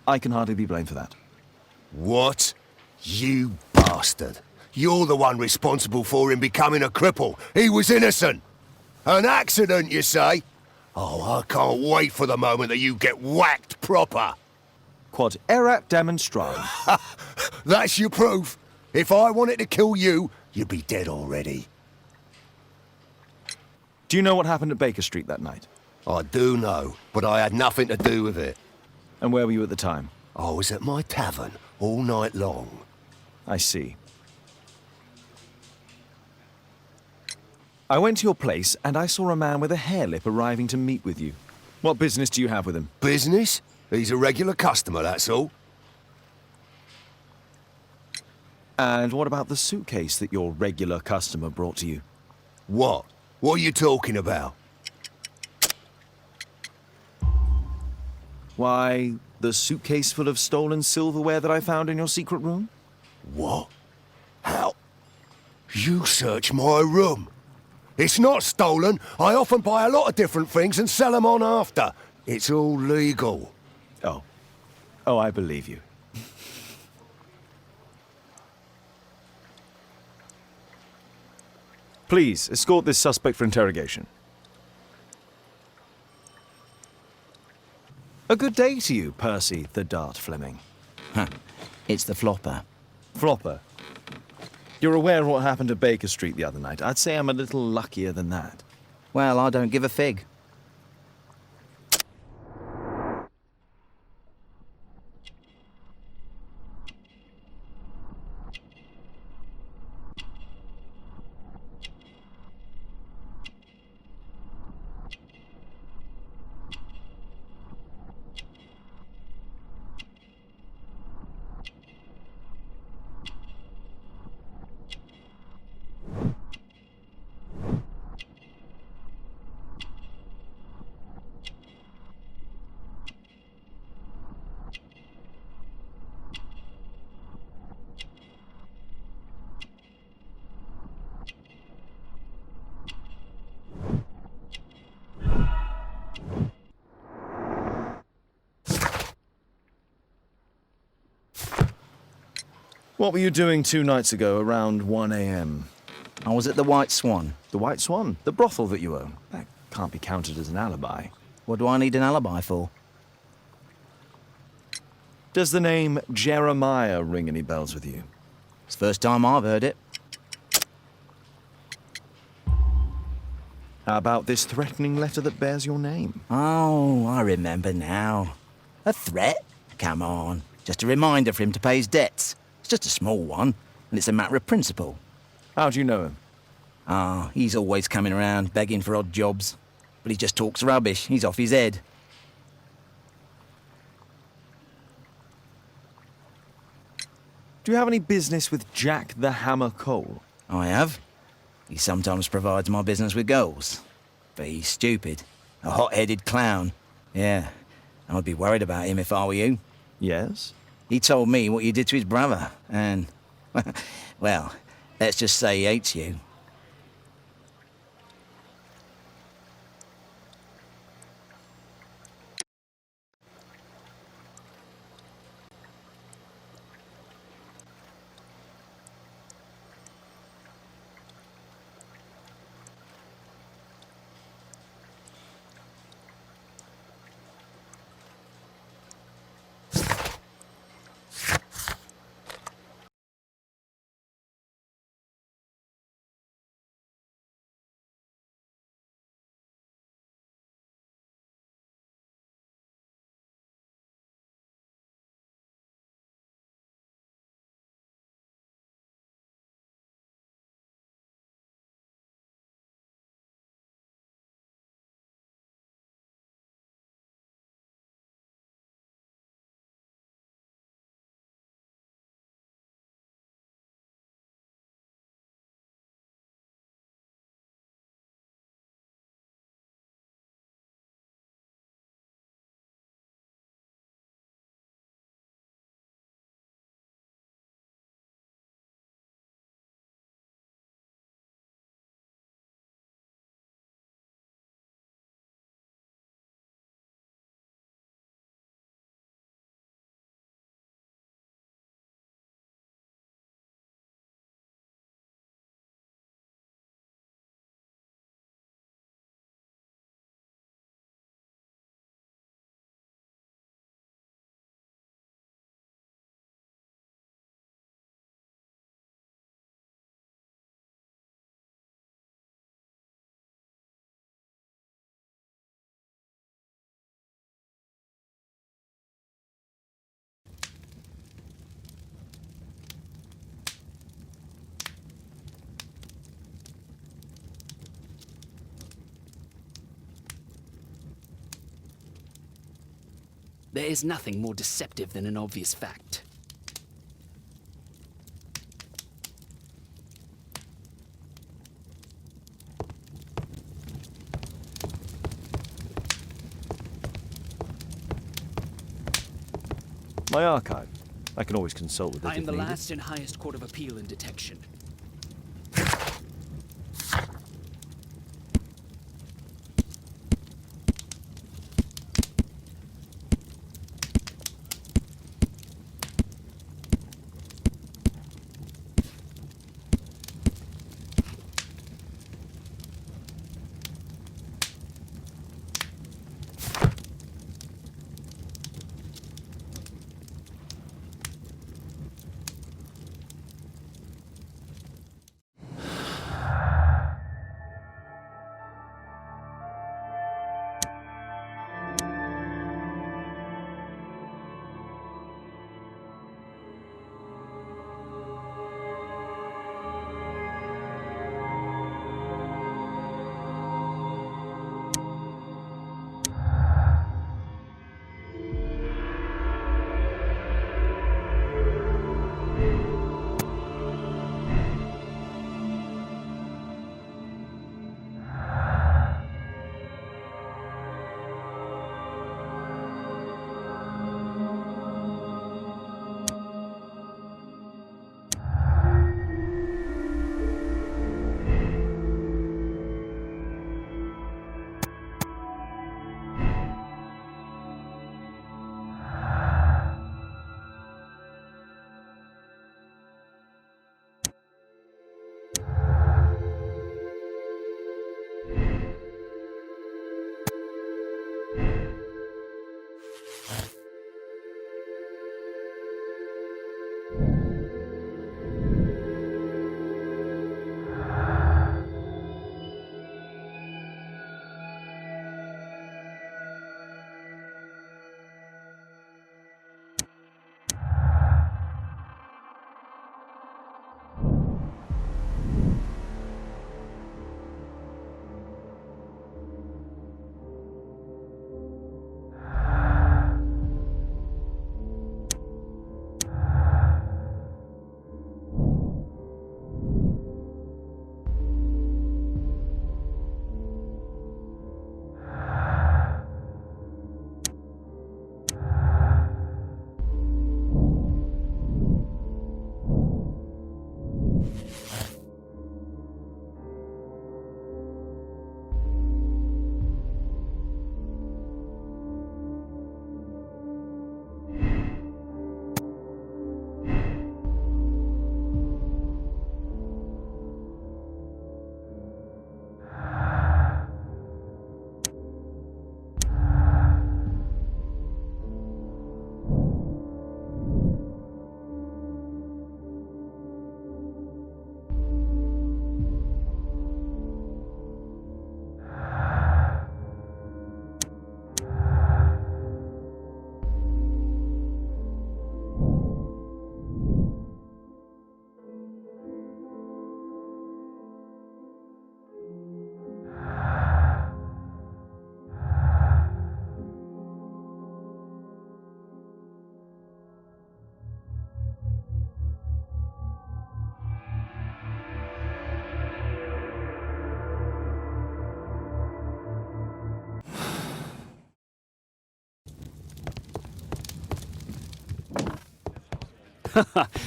I can hardly be blamed for that. What? You bastard. You're the one responsible for him becoming a cripple. He was innocent. An accident, you say? Oh, I can't wait for the moment that you get whacked proper. Quod erat demonstrandum. That's your proof. If I wanted to kill you, you'd be dead already. Do you know what happened at Baker Street that night? I do know, but I had nothing to do with it. And where were you at the time? I was at my tavern all night long. I see. I went to your place and I saw a man with a hair lip arriving to meet with you. What business do you have with him? Business? He's a regular customer, that's all. And what about the suitcase that your regular customer brought to you? What? What are you talking about? Why, the suitcase full of stolen silverware that I found in your secret room? What? How? You searched my room. It's not stolen. I often buy a lot of different things and sell them on after. It's all legal. Oh. Oh, I believe you. Please, escort this suspect for interrogation. A good day to you, Percy the Dart Fleming. It's the flopper. Flopper? You're aware of what happened at Baker Street the other night. I'd say I'm a little luckier than that. Well, I don't give a fig. What were you doing 2 nights ago around 1 a.m.? I was at the White Swan. The White Swan? The brothel that you own? That can't be counted as an alibi. What do I need an alibi for? Does the name Jeremiah ring any bells with you? It's the first time I've heard it. How about this threatening letter that bears your name? Oh, I remember now. A threat? Come on. Just a reminder for him to pay his debts. It's just a small one, and it's a matter of principle. How do you know him? Ah, he's always coming around, begging for odd jobs. But he just talks rubbish. He's off his head. Do you have any business with Jack the Hammer Cole? I have. He sometimes provides my business with goals. But he's stupid. A hot-headed clown. Yeah, I'd be worried about him if I were you. Yes? He told me what you did to his brother, and... well, let's just say he hates you. There is nothing more deceptive than an obvious fact. My archive. I can always consult with it I am if the needed. last and highest court of appeal in detection.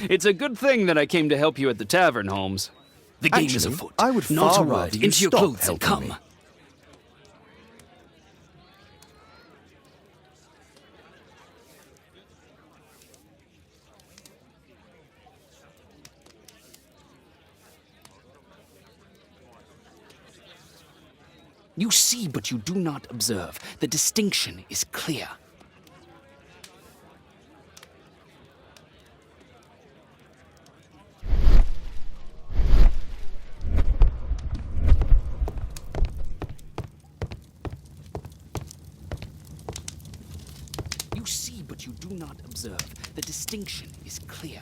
It's a good thing that I came to help you at the tavern, Holmes. The game is Actually, afoot. I would Not far a rather word. you Into your stop clothes and helping come. me. You see, but you do not observe. The distinction is clear. You see, but you do not observe. The distinction is clear.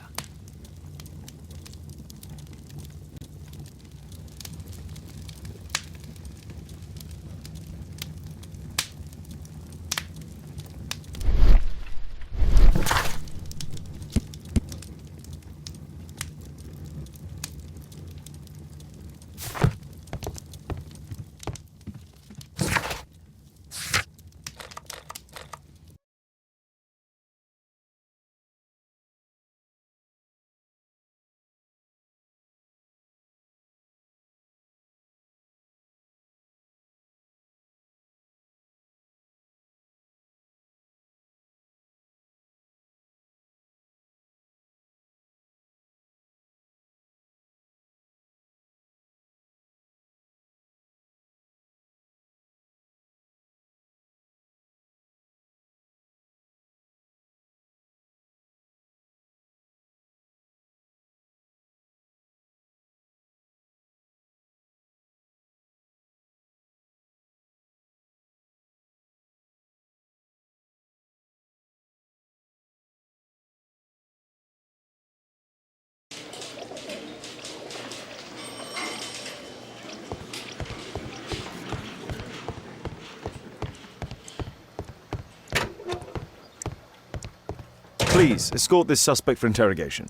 Please, escort this suspect for interrogation.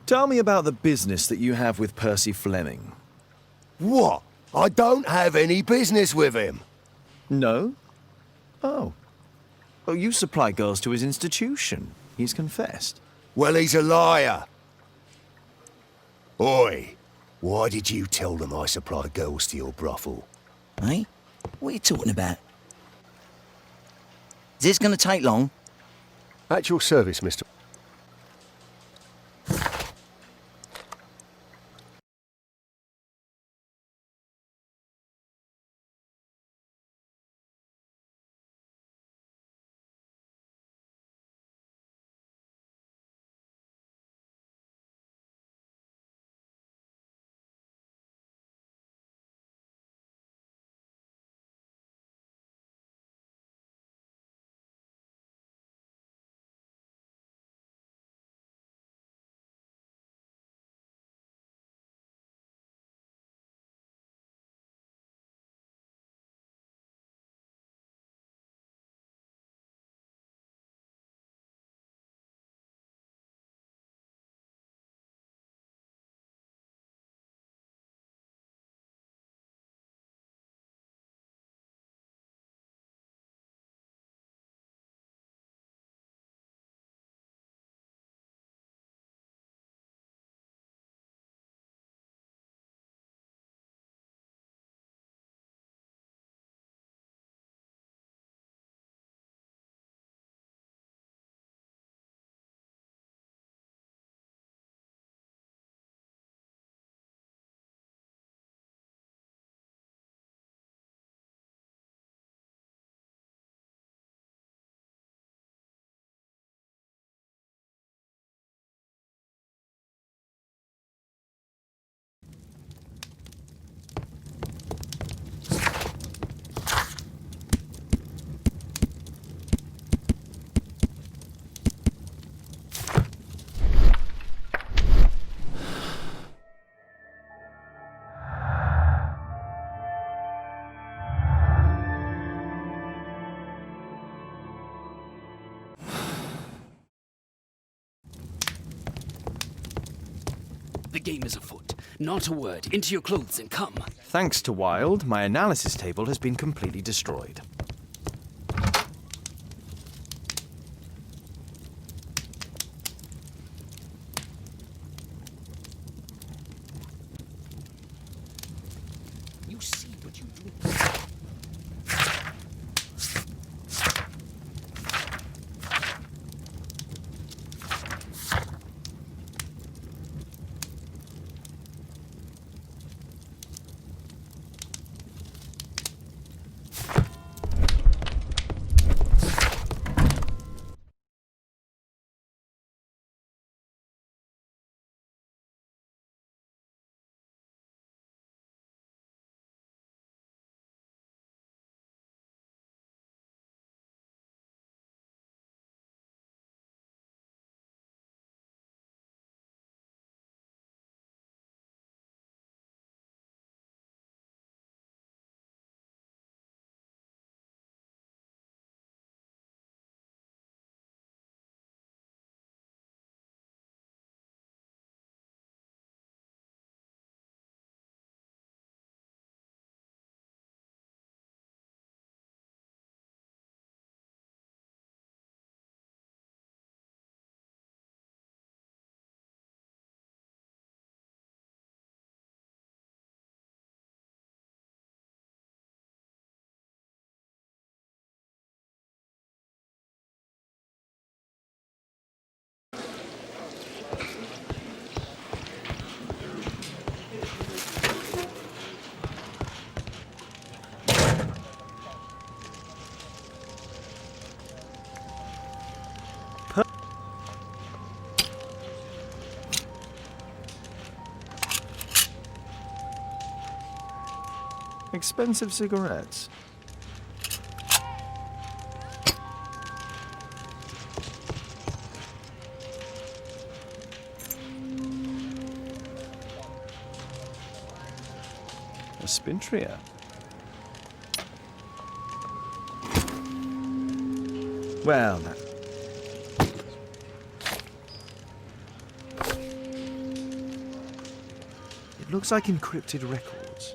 Tell me about the business that you have with Percy Fleming. What? I don't have any business with him. No? Oh. Oh, you supply girls to his institution. He's confessed. Well, he's a liar. Oi, why did you tell them I supply girls to your brothel? Eh? What are you talking about? Is this going to take long? At your service, Mr. The game is afoot. Not a word. Into your clothes and come. Thanks to Wilde, my analysis table has been completely destroyed. You see what you do. Expensive cigarettes. A Spintria. Well, no. It looks like encrypted records.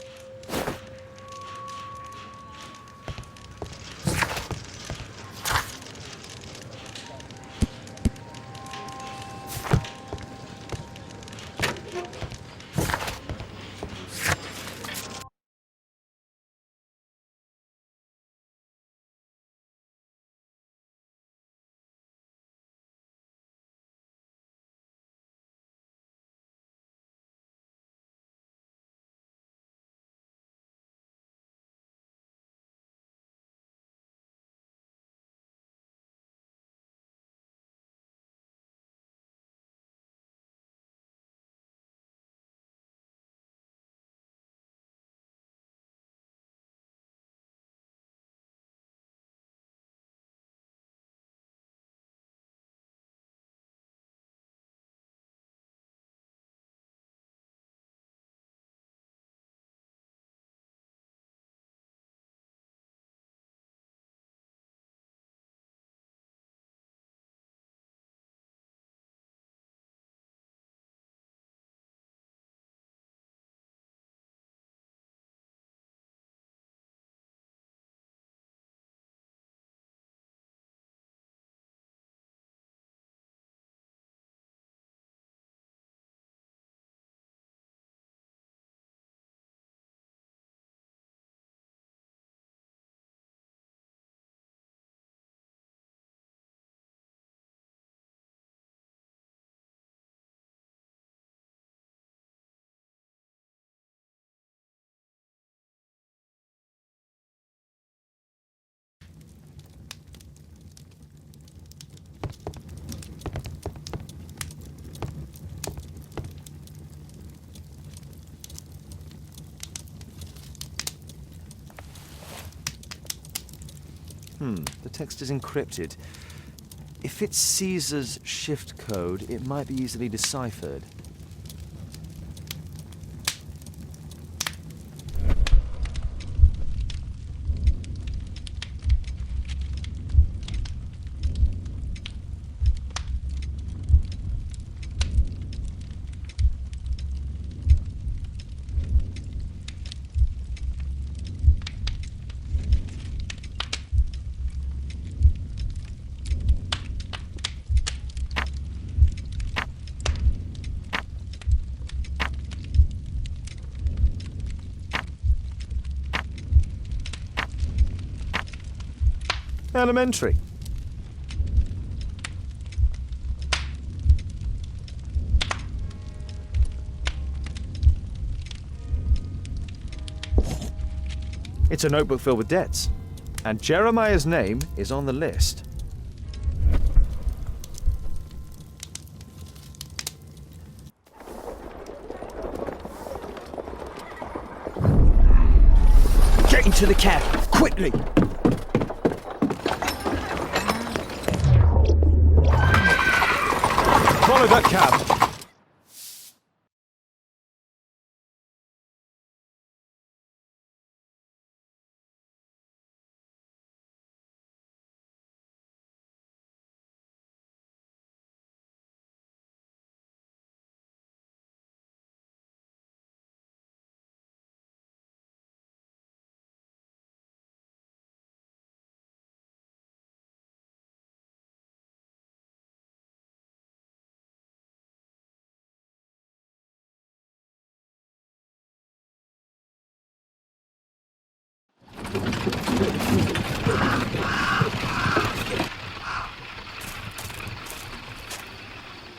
The text is encrypted. If it's Caesar's shift code, it might be easily deciphered. Elementary. It's a notebook filled with debts, and Jeremiah's name is on the list. Get into the cab, quickly! Follow that cab.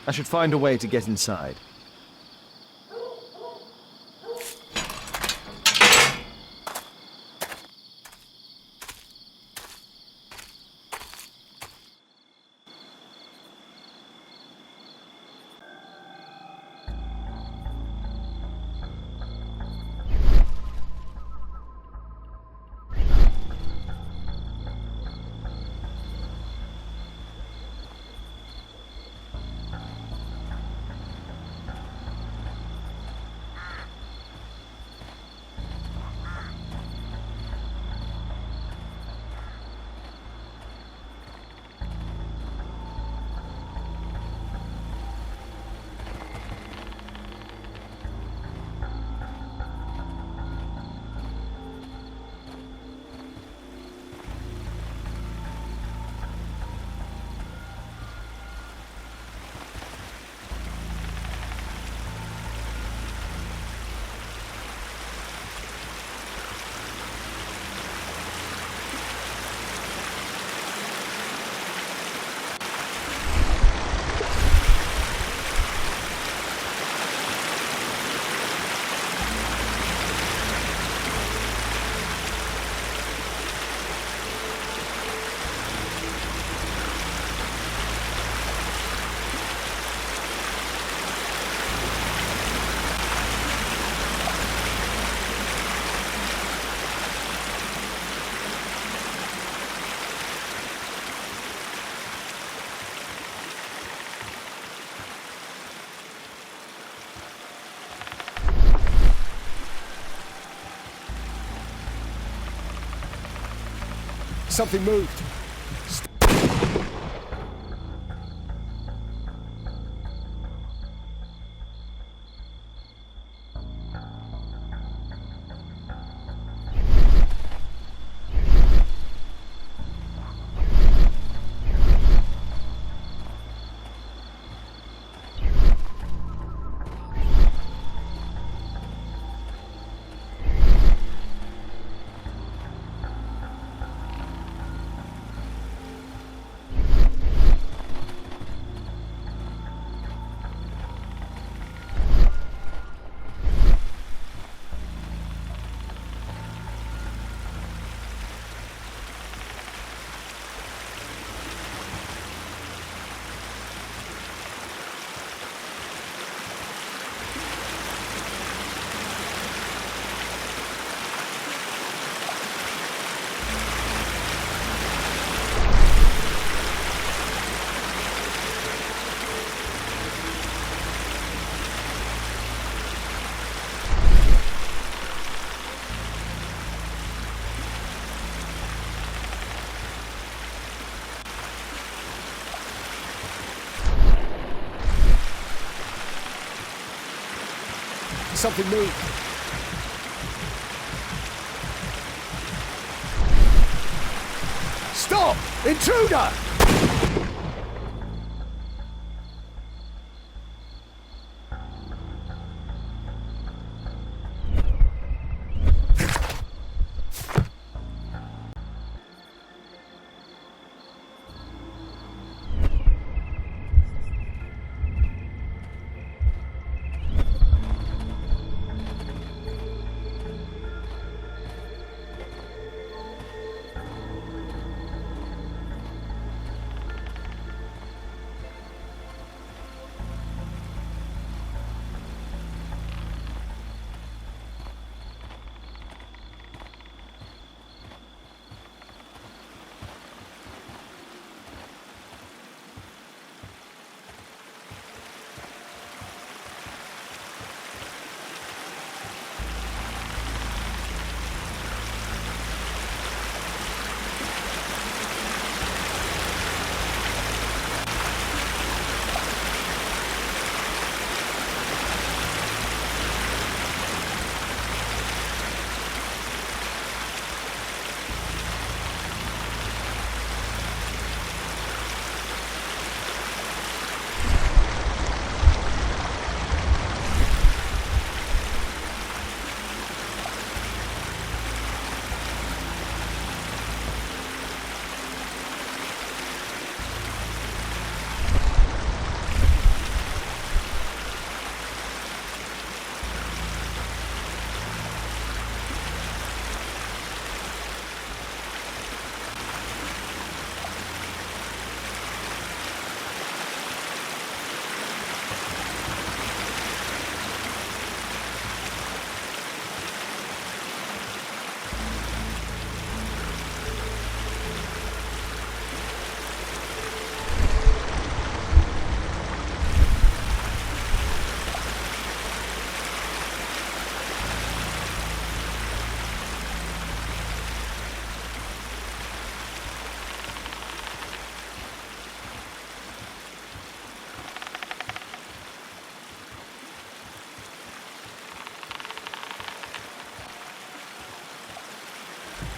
I should find a way to get inside. Something moved. Something moved. Stop! Intruder!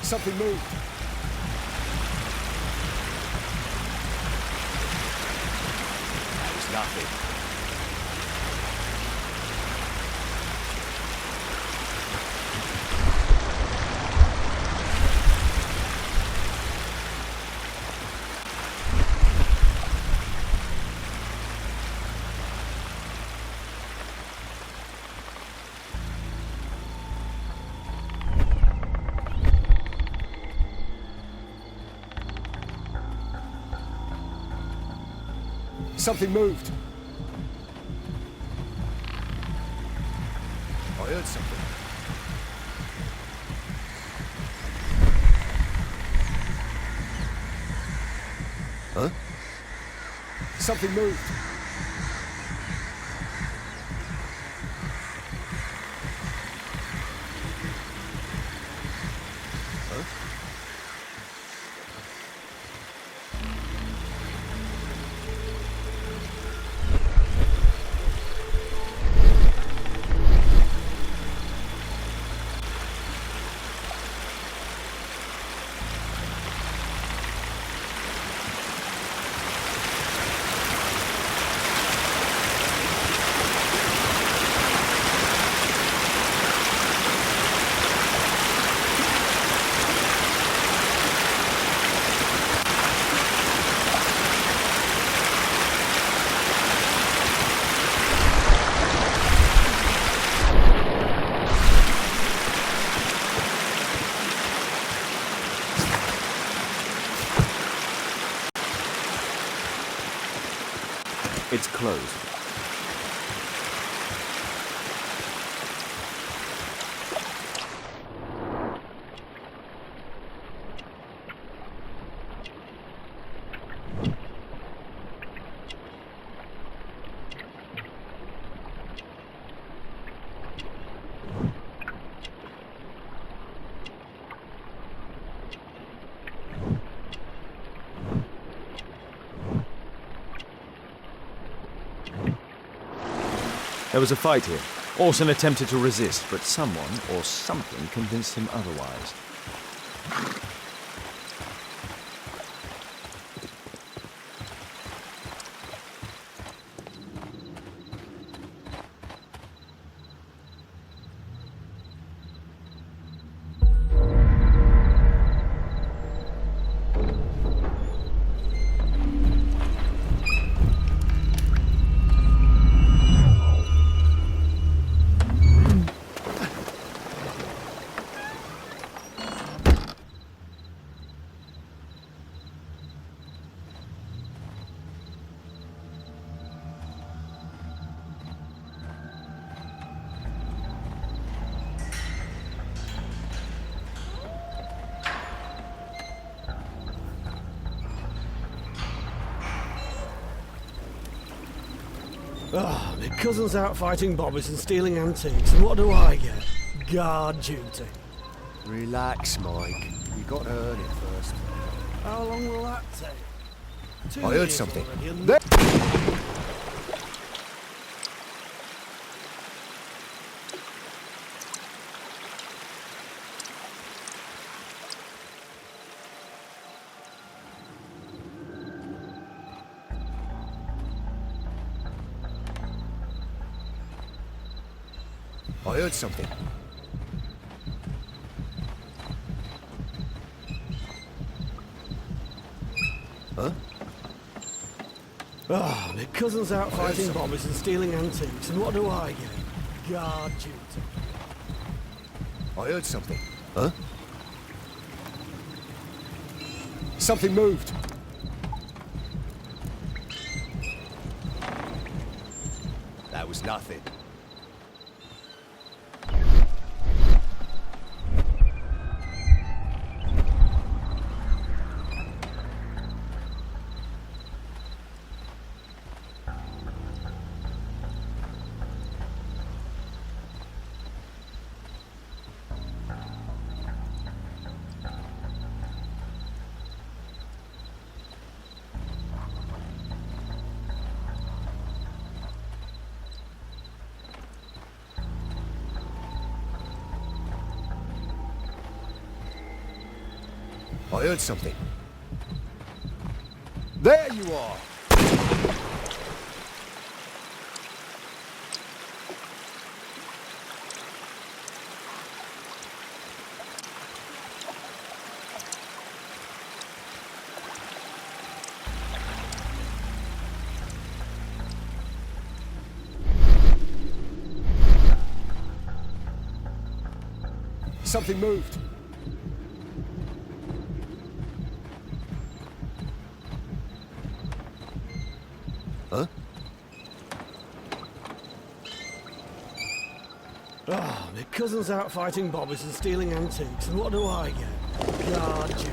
Something moved. That was nothing. Something moved. I heard something. Huh? Something moved. It's closed. There was a fight here. Orson attempted to resist, but someone or something convinced him otherwise. Ah, my cousin's out fighting bobbies and stealing antiques, and what do I get? Guard duty. Relax, Mike. You got to earn it first. How long will that take? 2 I heard years something. already, and- There- I heard something. Huh? Ah, my cousin's out fighting bobbies and stealing antiques, and what do I get? Guard duty. I heard something. Huh? Something moved. That was nothing. I heard something. There you are! Something moved. Huh? Ah, my cousin's out fighting bobbies and stealing antiques, and what do I get? Guard duty.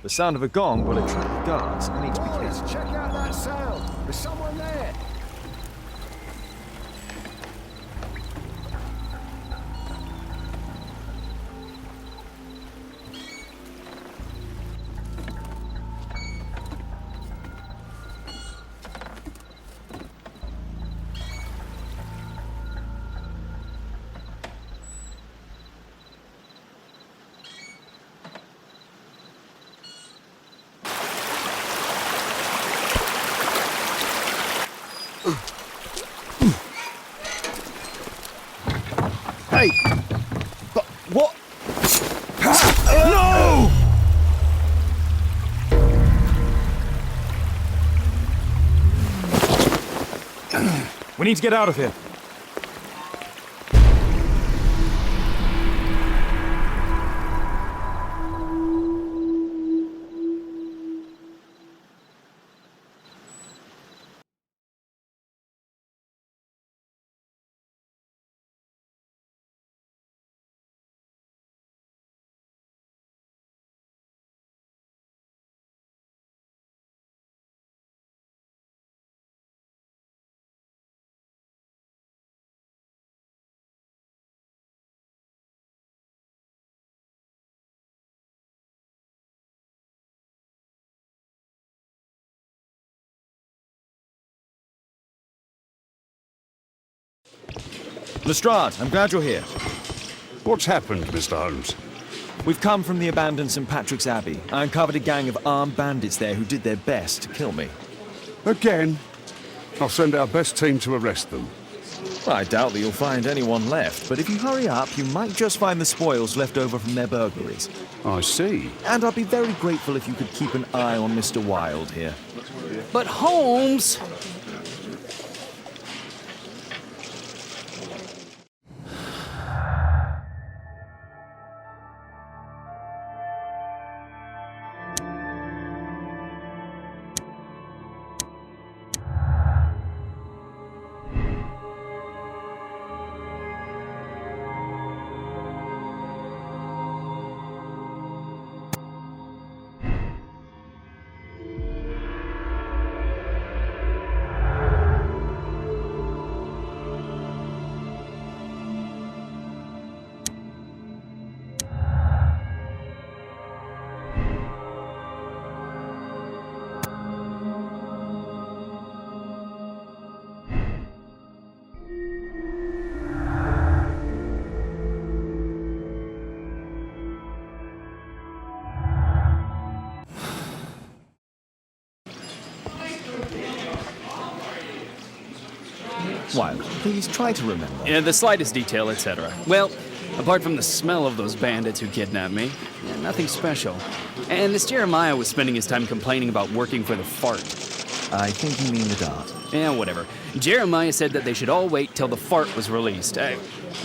The sound of a gong will attract the guards. I need to be careful. Check out that sound. There's someone there. Hey! But what? No! We need to get out of here. Lestrade, I'm glad you're here. What's happened, Mr. Holmes? We've come from the abandoned St. Patrick's Abbey. I uncovered a gang of armed bandits there who did their best to kill me. Again? I'll send our best team to arrest them. Well, I doubt that you'll find anyone left, but if you hurry up, you might just find the spoils left over from their burglaries. I see. And I'd be very grateful if you could keep an eye on Mr. Wilde here. But Holmes! Wilde, please try to remember. Yeah, the slightest detail, etc. Well, apart from the smell of those bandits who kidnapped me, nothing special. And this Jeremiah was spending his time complaining about working for the fart. I think you mean the dart. Yeah, whatever. Jeremiah said that they should all wait till the fart was released. It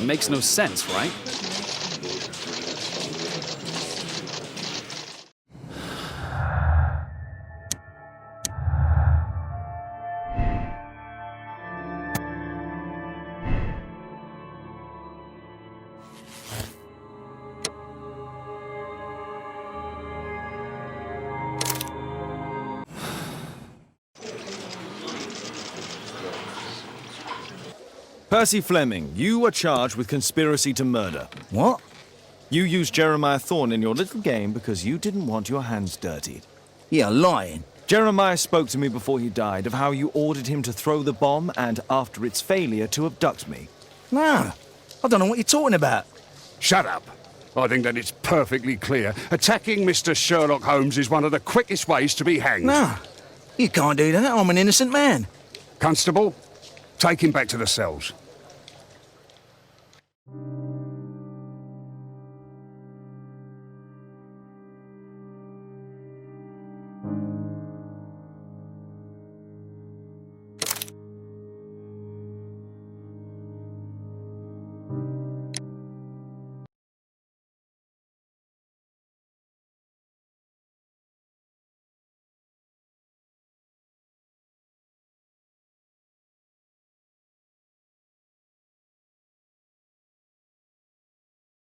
makes no sense, right? Percy Fleming, you are charged with conspiracy to murder. What? You used Jeremiah Thorne in your little game because you didn't want your hands dirtied. You're lying. Jeremiah spoke to me before he died of how you ordered him to throw the bomb and, after its failure, to abduct me. No, I don't know what you're talking about. Shut up. I think that it's perfectly clear. Attacking Mr. Sherlock Holmes is one of the quickest ways to be hanged. No, you can't do that. I'm an innocent man. Constable, take him back to the cells.